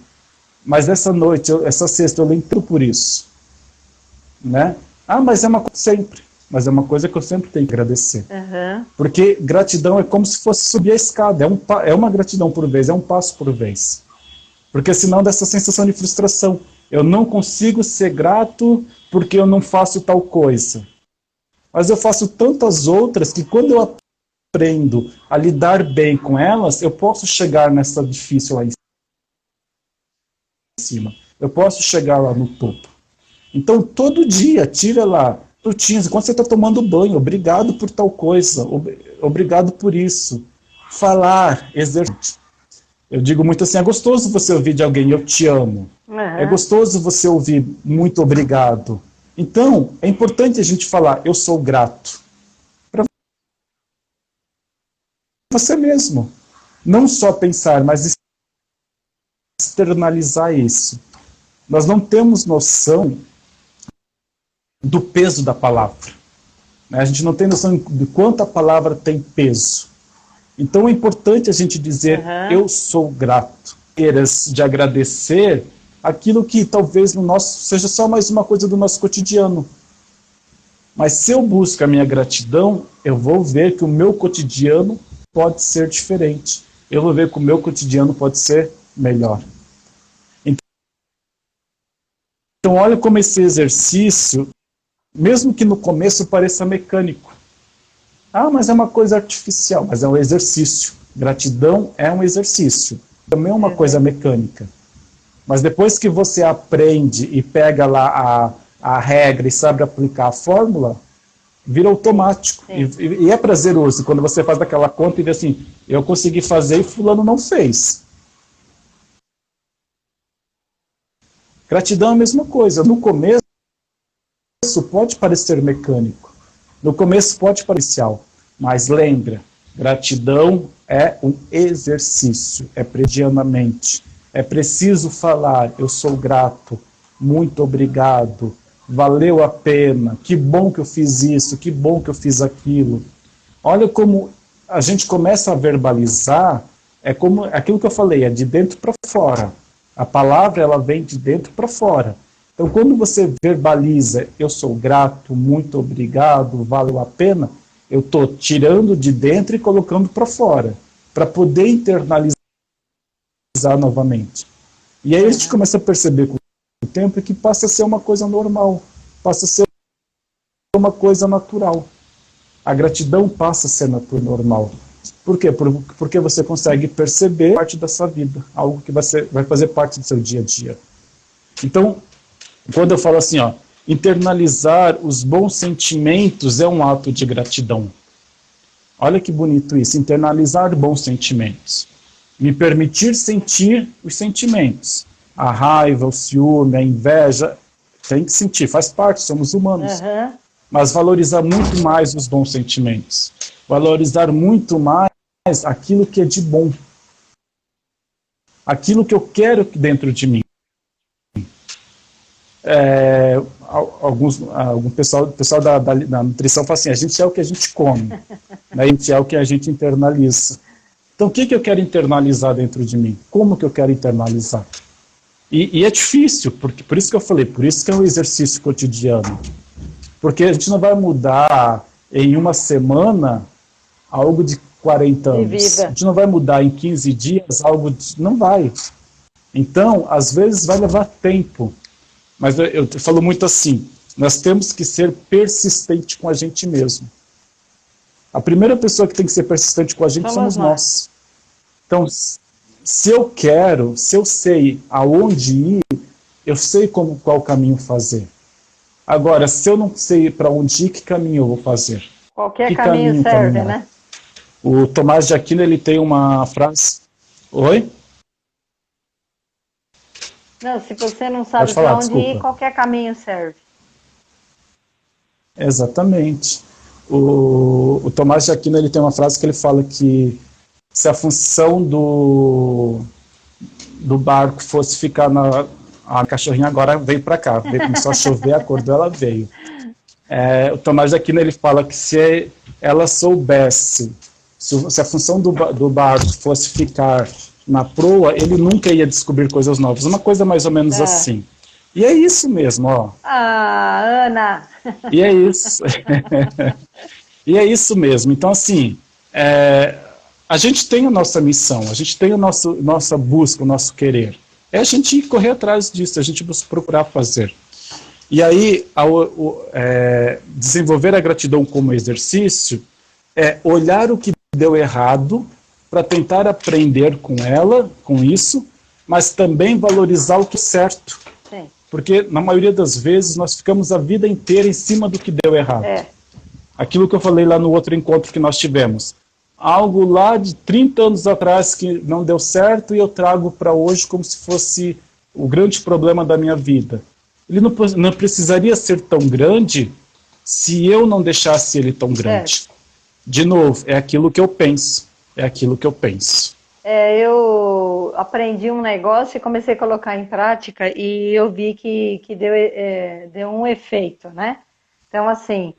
mas essa sexta eu limpo por isso. Né? Ah, mas é uma coisa sempre. Mas é uma coisa que eu sempre tenho que agradecer. Uhum. Porque gratidão é como se fosse subir a escada. É uma gratidão por vez, é um passo por vez. Porque senão dá essa sensação de frustração. Eu não consigo ser grato porque eu não faço tal coisa. Mas eu faço tantas outras que quando eu aprendo a lidar bem com elas, eu posso chegar nessa difícil lá em cima. Eu posso chegar lá no topo. Então todo dia, tira lá minutinhos, enquanto você está tomando banho, obrigado por tal coisa, obrigado por isso. Falar, exercer. Eu digo muito assim, é gostoso você ouvir de alguém, eu te amo. Uhum. É gostoso você ouvir, muito obrigado. Então, é importante a gente falar, eu sou grato. Para você mesmo. Não só pensar, mas externalizar isso. Nós não temos noção do peso da palavra. A gente não tem noção de quanto a palavra tem peso. Então é importante a gente dizer, eu sou grato. De agradecer aquilo que talvez no nosso seja só mais uma coisa do nosso cotidiano. Mas se eu busco a minha gratidão, eu vou ver que o meu cotidiano pode ser diferente. Eu vou ver que o meu cotidiano pode ser melhor. Então olha como esse exercício, mesmo que no começo pareça mecânico. Ah, mas é uma coisa artificial, mas é um exercício. Gratidão é um exercício. Também é uma coisa mecânica. Mas depois que você aprende e pega lá a regra e sabe aplicar a fórmula, vira automático. Sim. E é prazeroso quando você faz aquela conta e vê assim, eu consegui fazer e fulano não fez. Gratidão é a mesma coisa. No começo pode parecer mecânico. No começo pode parecer, mas lembra, gratidão é um exercício, é predianamente. É preciso falar, eu sou grato, muito obrigado, valeu a pena, que bom que eu fiz isso, que bom que eu fiz aquilo. Olha como a gente começa a verbalizar, é como aquilo que eu falei, é de dentro para fora. A palavra, ela vem de dentro para fora. Então, quando você verbaliza, eu sou grato, muito obrigado, valeu a pena, eu estou tirando de dentro e colocando para fora, para poder internalizar novamente. E aí a gente começa a perceber com o tempo que passa a ser uma coisa normal, passa a ser uma coisa natural. A gratidão passa a ser normal. Por quê? Porque você consegue perceber parte da sua vida, algo que vai fazer parte do seu dia a dia. Então, quando eu falo assim, internalizar os bons sentimentos é um ato de gratidão. Olha que bonito isso, internalizar bons sentimentos. Me permitir sentir os sentimentos. A raiva, o ciúme, a inveja, tem que sentir, faz parte, somos humanos. Uhum. Mas valorizar muito mais os bons sentimentos. Valorizar muito mais aquilo que é de bom. Aquilo que eu quero dentro de mim. Algum pessoal da nutrição fala assim, a gente é o que a gente come, né? A gente é o que a gente internaliza. Então, o que eu quero internalizar dentro de mim? Como que eu quero internalizar? E é difícil, por isso que eu falei, por isso que é um exercício cotidiano. Porque a gente não vai mudar em uma semana algo de 40 anos. A gente não vai mudar em 15 dias algo de... Não vai. Então, às vezes vai levar tempo. Mas eu falo muito assim, nós temos que ser persistente com a gente mesmo. A primeira pessoa que tem que ser persistente com a gente somos nós. Então, se eu quero, se eu sei aonde ir, eu sei qual caminho fazer. Agora, se eu não sei para onde ir, que caminho eu vou fazer? Qualquer caminho serve, caminhar? Né? O Tomás de Aquino, ele tem uma frase... Oi? Não, se você não sabe para onde ir, qualquer caminho serve. Exatamente. O Tomás de Aquino, ele tem uma frase que ele fala que se a função do barco fosse ficar na... A cachorrinha agora veio para cá, começou a chover, acordou, ela veio. O Tomás de Aquino, ele fala que se ela soubesse, se a função do barco fosse ficar na proa, ele nunca ia descobrir coisas novas. Uma coisa mais ou menos assim. E é isso mesmo, ó. Ah, Ana! E é isso. E é isso mesmo. Então, assim, a gente tem a nossa missão, a gente tem a nossa busca, o nosso querer. É a gente correr atrás disso, a gente procurar fazer. E aí, desenvolver a gratidão como exercício é olhar o que deu errado para tentar aprender com ela, com isso, mas também valorizar o que é certo. Sim. Porque, na maioria das vezes, nós ficamos a vida inteira em cima do que deu errado. Aquilo que eu falei lá no outro encontro que nós tivemos. Algo lá de 30 anos atrás que não deu certo e eu trago para hoje como se fosse o grande problema da minha vida. Ele não precisaria ser tão grande se eu não deixasse ele tão grande. De novo, é aquilo que eu penso. É aquilo que eu penso. Eu aprendi um negócio e comecei a colocar em prática e eu vi que deu um efeito, né? Então, assim,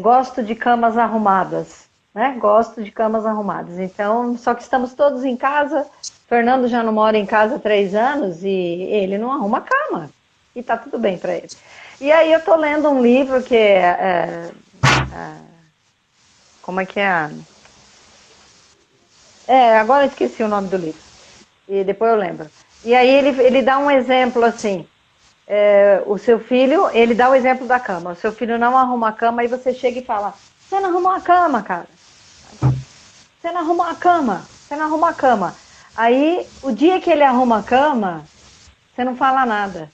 gosto de camas arrumadas. Né? Gosto de camas arrumadas. Então, só que estamos todos em casa. Fernando já não mora em casa há 3 anos e ele não arruma cama. E tá tudo bem para ele. E aí eu tô lendo um livro que como é que é? Agora eu esqueci o nome do livro. E depois eu lembro. E aí ele dá um exemplo assim. O seu filho, ele dá o exemplo da cama. O seu filho não arruma a cama e você chega e fala: você não arrumou a cama, cara. Você não arrumou a cama. Você não arrumou a cama. Aí, o dia que ele arruma a cama, você não fala nada.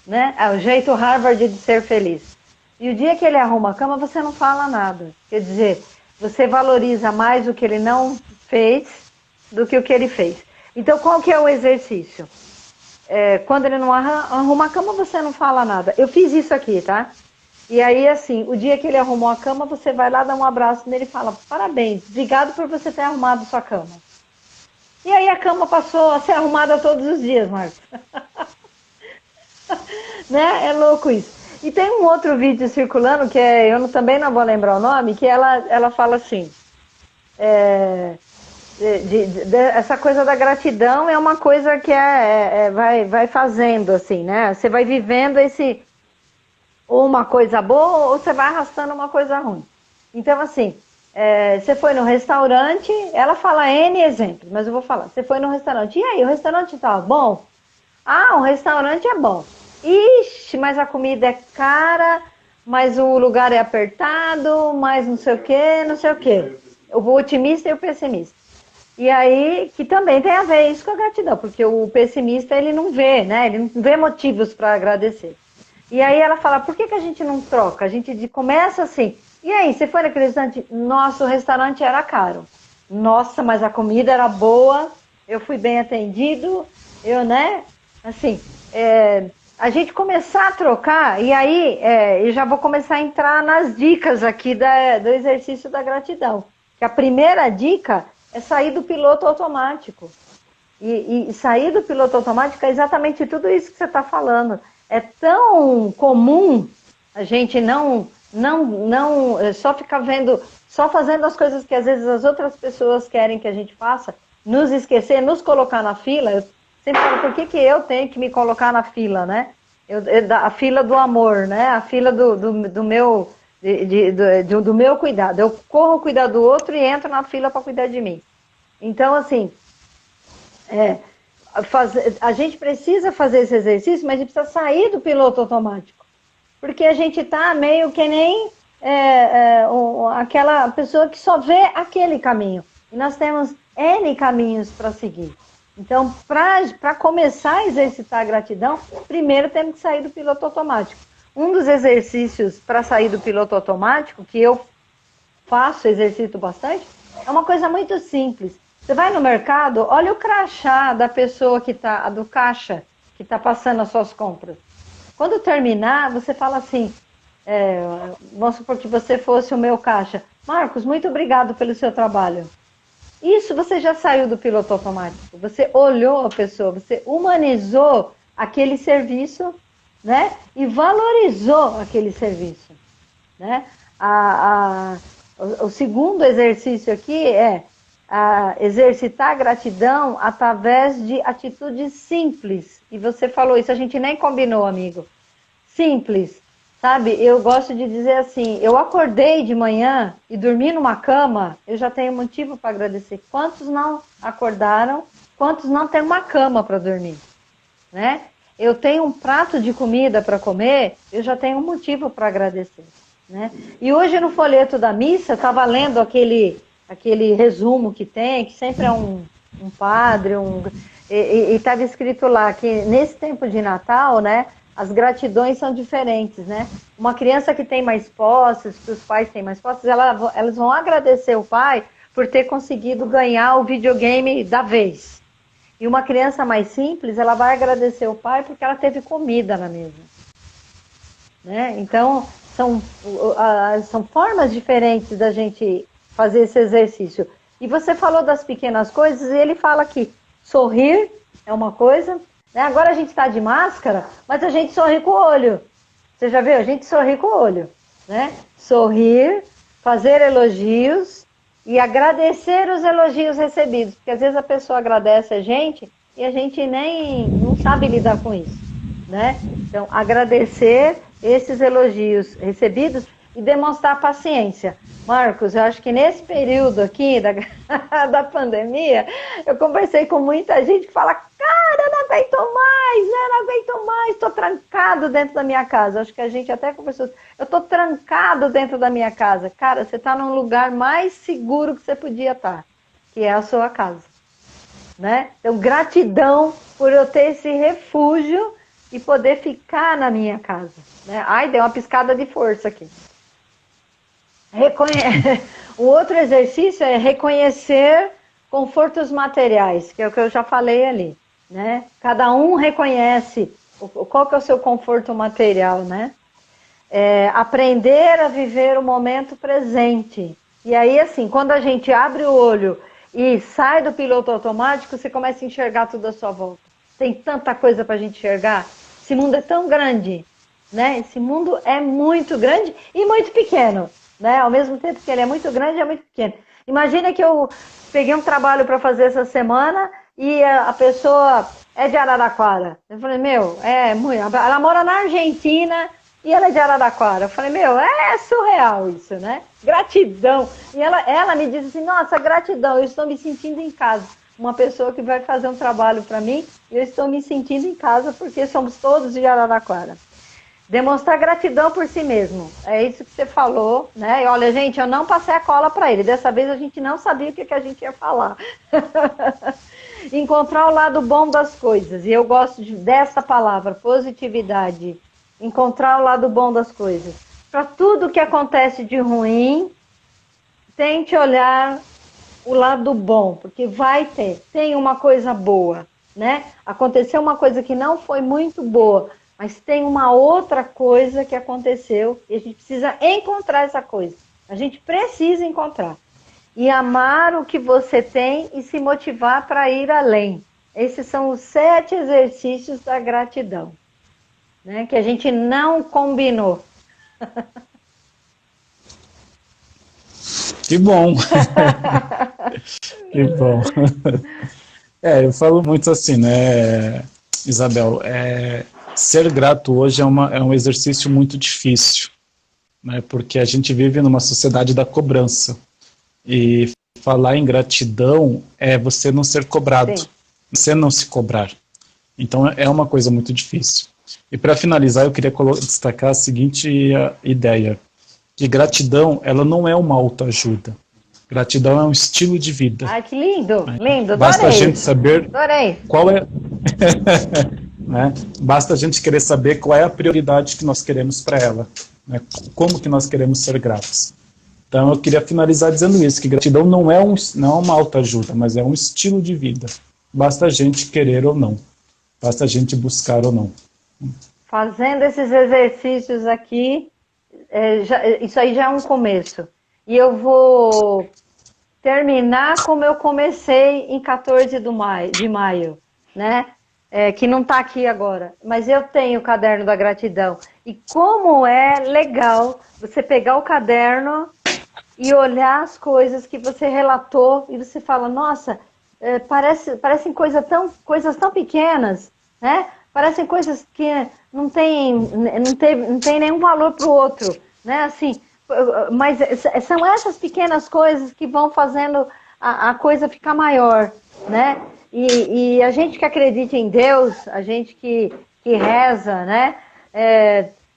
Né? É o jeito Harvard de ser feliz. E o dia que ele arruma a cama, você não fala nada. Quer dizer, você valoriza mais o que ele não fez do que o que ele fez. Então, qual que é o exercício? Quando ele não arruma a cama, você não fala nada. Eu fiz isso aqui, tá? E aí, assim, o dia que ele arrumou a cama, você vai lá, dá um abraço nele e fala, parabéns, obrigado por você ter arrumado sua cama. E aí a cama passou a ser arrumada todos os dias, Marcos. Né? É louco isso. E tem um outro vídeo circulando, que eu também não vou lembrar o nome, que ela fala assim, essa coisa da gratidão é uma coisa que vai fazendo, assim, né? Você vai vivendo ou uma coisa boa, ou você vai arrastando uma coisa ruim. Então, assim, você foi no restaurante, ela fala N exemplos, mas eu vou falar. Você foi no restaurante, e aí, o restaurante estava bom? Ah, o restaurante é bom. Ixi, mas a comida é cara, mas o lugar é apertado, mas não sei o quê, não sei o quê. O otimista e o pessimista. E aí, que também tem a ver isso com a gratidão, porque o pessimista, ele não vê, né? Ele não vê motivos para agradecer. E aí ela fala, por que a gente não troca? A gente começa assim, e aí, você foi naquele restaurante? Nossa, o restaurante era caro. Nossa, mas a comida era boa, eu fui bem atendido, né? Assim, a gente começar a trocar, e aí eu já vou começar a entrar nas dicas aqui do exercício da gratidão. Que a primeira dica é sair do piloto automático. E sair do piloto automático é exatamente tudo isso que você está falando. É tão comum a gente não só ficar vendo, só fazendo as coisas que às vezes as outras pessoas querem que a gente faça, nos esquecer, nos colocar na fila. Eu sempre falo, por que eu tenho que me colocar na fila, né? A fila do amor, né? A fila do meu do meu cuidado. Eu corro cuidar do outro e entro na fila para cuidar de mim. Então, assim, a gente precisa fazer esse exercício, mas a gente precisa sair do piloto automático. Porque a gente está meio que nem aquela pessoa que só vê aquele caminho. E nós temos N caminhos para seguir. Então, para começar a exercitar a gratidão, primeiro temos que sair do piloto automático. Um dos exercícios para sair do piloto automático, que eu exercito bastante, é uma coisa muito simples. Você vai no mercado, olha o crachá da pessoa do caixa, que está passando as suas compras. Quando terminar, você fala assim, vamos supor que você fosse o meu caixa. Marcos, muito obrigado pelo seu trabalho. Isso você já saiu do piloto automático. Você olhou a pessoa, você humanizou aquele serviço, né? E valorizou aquele serviço, né? O segundo exercício aqui é exercitar a gratidão através de atitudes simples. E você falou isso, a gente nem combinou, amigo. Simples, sabe? Eu gosto de dizer assim, eu acordei de manhã e dormi numa cama, eu já tenho motivo para agradecer. Quantos não acordaram? Quantos não têm uma cama para dormir? Né? Eu tenho um prato de comida para comer, eu já tenho um motivo para agradecer. Né? E hoje no folheto da missa, estava lendo aquele resumo que tem, que sempre é um padre, e estava escrito lá que nesse tempo de Natal, né, as gratidões são diferentes, né? Uma criança que tem mais posses, que os pais têm mais posses, elas vão agradecer o pai por ter conseguido ganhar o videogame da vez. E uma criança mais simples, ela vai agradecer o pai porque ela teve comida na mesa. Né? Então, são formas diferentes da gente fazer esse exercício. E você falou das pequenas coisas, e ele fala que sorrir é uma coisa, né? Agora a gente está de máscara, mas a gente sorri com o olho. Você já viu? A gente sorri com o olho. Né? Sorrir, fazer elogios e agradecer os elogios recebidos. Porque às vezes a pessoa agradece a gente e a gente nem não sabe lidar com isso. Né? Então, agradecer esses elogios recebidos e demonstrar paciência. Marcos, eu acho que nesse período aqui da pandemia, eu conversei com muita gente que fala, cara, eu não aguento mais, né? Não aguento mais, estou trancado dentro da minha casa. Acho que a gente até conversou, eu estou trancado dentro da minha casa. Cara, você está num lugar mais seguro que você podia estar, que é a sua casa. Né? Então, gratidão por eu ter esse refúgio, e poder ficar na minha casa, né? Ai, deu uma piscada de força aqui. O outro exercício é reconhecer confortos materiais, que é o que eu já falei ali, né? Cada um reconhece qual que é o seu conforto material, né? Aprender a viver o momento presente. E aí, assim, quando a gente abre o olho e sai do piloto automático, você começa a enxergar tudo à sua volta. Tem tanta coisa para a gente enxergar. Esse mundo é tão grande, né? Esse mundo é muito grande e muito pequeno, né? Ao mesmo tempo que ele é muito grande, é muito pequeno. Imagina que eu peguei um trabalho para fazer essa semana e a pessoa é de Araraquara. Eu falei, ela mora na Argentina e ela é de Araraquara. Eu falei, é surreal isso, né? Gratidão. E ela me disse assim, nossa, gratidão, eu estou me sentindo em casa. Uma pessoa que vai fazer um trabalho para mim, eu estou me sentindo em casa porque somos todos de Araraquara. Demonstrar gratidão por si mesmo. É isso que você falou, né? E olha, gente, eu não passei a cola para ele. Dessa vez a gente não sabia o que a gente ia falar. Encontrar o lado bom das coisas. E eu gosto dessa palavra, positividade. Encontrar o lado bom das coisas. Para tudo que acontece de ruim, tente olhar o lado bom, porque tem uma coisa boa, né? Aconteceu uma coisa que não foi muito boa, mas tem uma outra coisa que aconteceu e a gente precisa encontrar essa coisa. A gente precisa encontrar. E amar o que você tem e se motivar para ir além. Esses são os 7 exercícios da gratidão, né? Que a gente não combinou. Que bom! Que bom! Eu falo muito assim, né, Isabel? Ser grato hoje é um exercício muito difícil, né? Porque a gente vive numa sociedade da cobrança. E falar em gratidão é você não ser cobrado, sim, você não se cobrar. Então é uma coisa muito difícil. E para finalizar, eu queria destacar a seguinte ideia, que gratidão, ela não é uma autoajuda. Gratidão é um estilo de vida. Ai, que lindo, lindo, Basta adorei. a gente saber Adorei. qual é... né? Basta a gente querer saber qual é a prioridade que nós queremos para ela, né? Como que nós queremos ser gratos. Então eu queria finalizar dizendo isso, que gratidão não é uma autoajuda, mas é um estilo de vida. Basta a gente querer ou não. Basta a gente buscar ou não. Fazendo esses exercícios aqui, isso aí já é um começo. E eu vou terminar como eu comecei em 14 de maio, né? Que não está aqui agora. Mas eu tenho o caderno da gratidão. E como é legal você pegar o caderno e olhar as coisas que você relatou e você fala, nossa, parecem coisas tão pequenas, né? Parecem coisas que não tem nenhum valor para o outro, né? Assim, mas são essas pequenas coisas que vão fazendo a coisa ficar maior, né? E a gente que acredita em Deus, a gente que reza, né?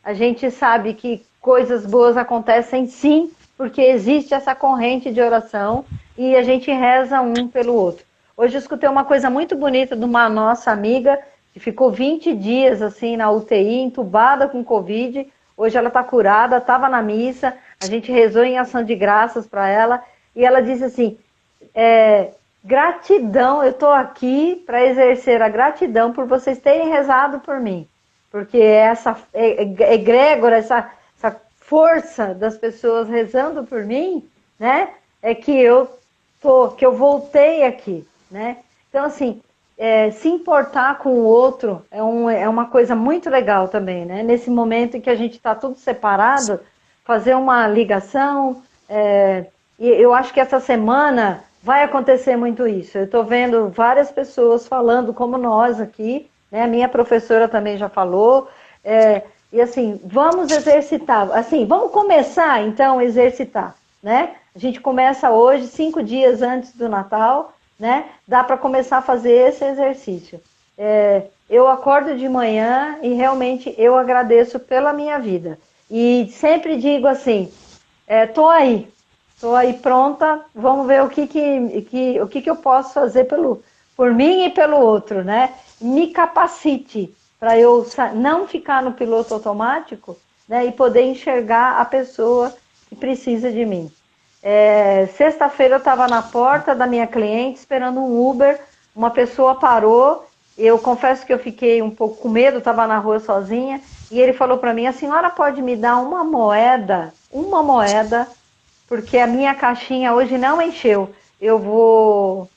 A gente sabe que coisas boas acontecem sim, porque existe essa corrente de oração e a gente reza um pelo outro. Hoje eu escutei uma coisa muito bonita de uma nossa amiga que ficou 20 dias assim na UTI, entubada com Covid. Hoje ela está curada, estava na missa, a gente rezou em ação de graças para ela e ela disse assim, gratidão, eu estou aqui para exercer a gratidão por vocês terem rezado por mim, porque essa egrégora, essa força das pessoas rezando por mim, né, é que eu voltei aqui, né? Então, assim, se importar com o outro é uma coisa muito legal também, né? Nesse momento em que a gente está tudo separado, fazer uma ligação, e eu acho que essa semana vai acontecer muito isso. Eu estou vendo várias pessoas falando como nós aqui, né? A minha professora também já falou, e assim, vamos exercitar, assim, vamos começar então a exercitar, né? A gente começa hoje, 5 dias antes do Natal, né? Dá para começar a fazer esse exercício. Eu acordo de manhã e realmente eu agradeço pela minha vida. E sempre digo assim, tô aí pronta, vamos ver o que eu posso fazer por mim e pelo outro, né? Me capacite para eu não ficar no piloto automático, né, e poder enxergar a pessoa que precisa de mim. Sexta-feira eu estava na porta da minha cliente esperando um Uber, uma pessoa parou, eu confesso que eu fiquei um pouco com medo, estava na rua sozinha, e ele falou para mim, a senhora pode me dar uma moeda, porque a minha caixinha hoje não encheu, eu vou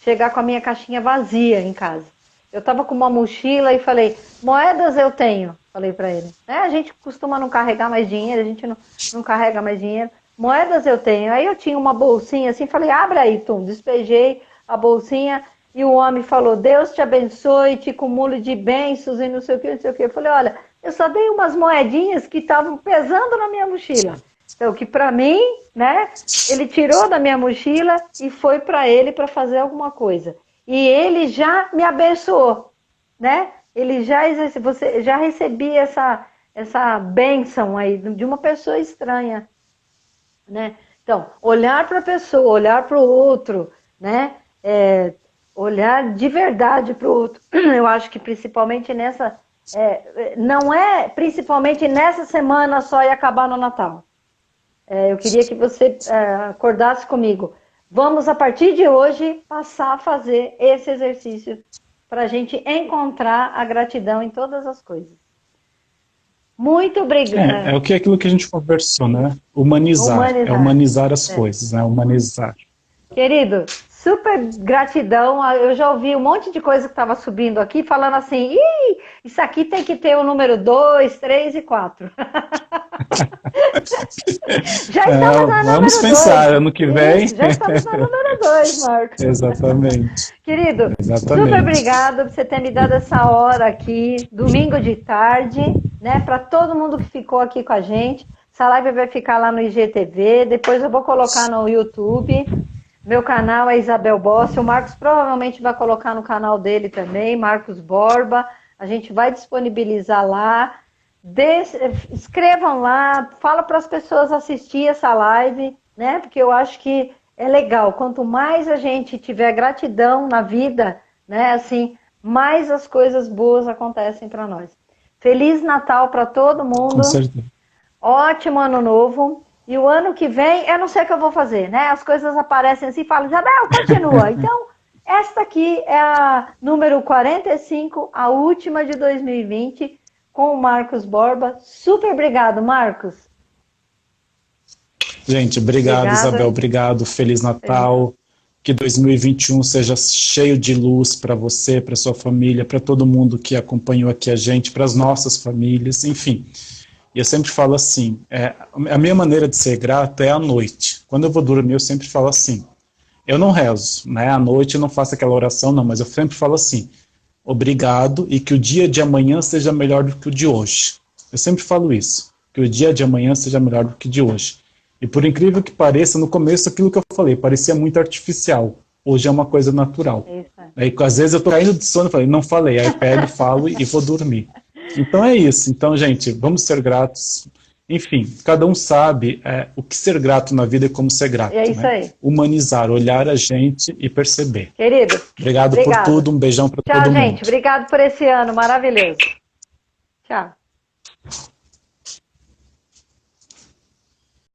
chegar com a minha caixinha vazia em casa. Eu estava com uma mochila e falei, moedas eu tenho, falei para ele. A gente costuma não carregar mais dinheiro, a gente não carrega mais dinheiro. Moedas eu tenho. Aí eu tinha uma bolsinha assim, falei, abre aí, Tum. Despejei a bolsinha e o homem falou, Deus te abençoe, te cumule de bênçãos e não sei o que, não sei o que. Eu falei, olha, eu só dei umas moedinhas que estavam pesando na minha mochila. Então, que para mim, né, ele tirou da minha mochila e foi para ele para fazer alguma coisa. E ele já me abençoou, né? Ele já recebi essa bênção aí de uma pessoa estranha, né? Então, olhar para a pessoa, olhar para o outro, né? Olhar de verdade para o outro. Eu acho que principalmente não é principalmente nessa semana só e acabar no Natal. Eu queria que você acordasse comigo. Vamos, a partir de hoje, passar a fazer esse exercício para a gente encontrar a gratidão em todas as coisas. Muito obrigada. É aquilo que a gente conversou, né? Humanizar. É humanizar as coisas, né? Humanizar. Querido, super gratidão. Eu já ouvi um monte de coisa que estava subindo aqui, falando assim, isso aqui tem que ter o número 2, 3 e 4. Já estamos na vamos número pensar, 2. ano que vem. Já estamos na número 2, Marcos. Exatamente. Querido, Exatamente. super obrigado por você ter me dado essa hora aqui, domingo de tarde, né? Para todo mundo que ficou aqui com a gente. Essa live vai ficar lá no IGTV, depois eu vou colocar no YouTube. Meu canal é Isabel Bossi, o Marcos provavelmente vai colocar no canal dele também, Marcos Borba. A gente vai disponibilizar lá. Escrevam lá, fala para as pessoas assistir essa live, né? Porque eu acho que é legal. Quanto mais a gente tiver gratidão na vida, né? Assim, mais as coisas boas acontecem para nós. Feliz Natal para todo mundo. Com certeza. Ótimo ano novo. E o ano que vem, eu não sei o que eu vou fazer, né? As coisas aparecem assim e falam, Isabel, continua. Então, esta aqui é a número 45, a última de 2020, com o Marcos Borba. Super obrigado, Marcos. Gente, obrigado, Isabel. Obrigado. Feliz Natal. Que 2021 seja cheio de luz para você, para sua família, para todo mundo que acompanhou aqui a gente, para as nossas famílias, enfim. E eu sempre falo assim, a minha maneira de ser grato é à noite. Quando eu vou dormir, eu sempre falo assim. Eu não rezo, né? À noite eu não faço aquela oração, não, mas eu sempre falo assim, obrigado e que o dia de amanhã seja melhor do que o de hoje. Eu sempre falo isso, que o dia de amanhã seja melhor do que o de hoje. E por incrível que pareça, no começo aquilo que eu falei parecia muito artificial. Hoje é uma coisa natural. Aí, às vezes eu tô caindo de sono e falei, não falei, aí pego, falo e vou dormir. Então é isso. Então, gente, vamos ser gratos. Enfim, cada um sabe o que ser grato na vida e como ser grato. É isso, né? Aí. Humanizar, olhar a gente e perceber. Querido, obrigado por tudo, um beijão para todo mundo. Tchau, gente. Obrigado por esse ano maravilhoso. Tchau.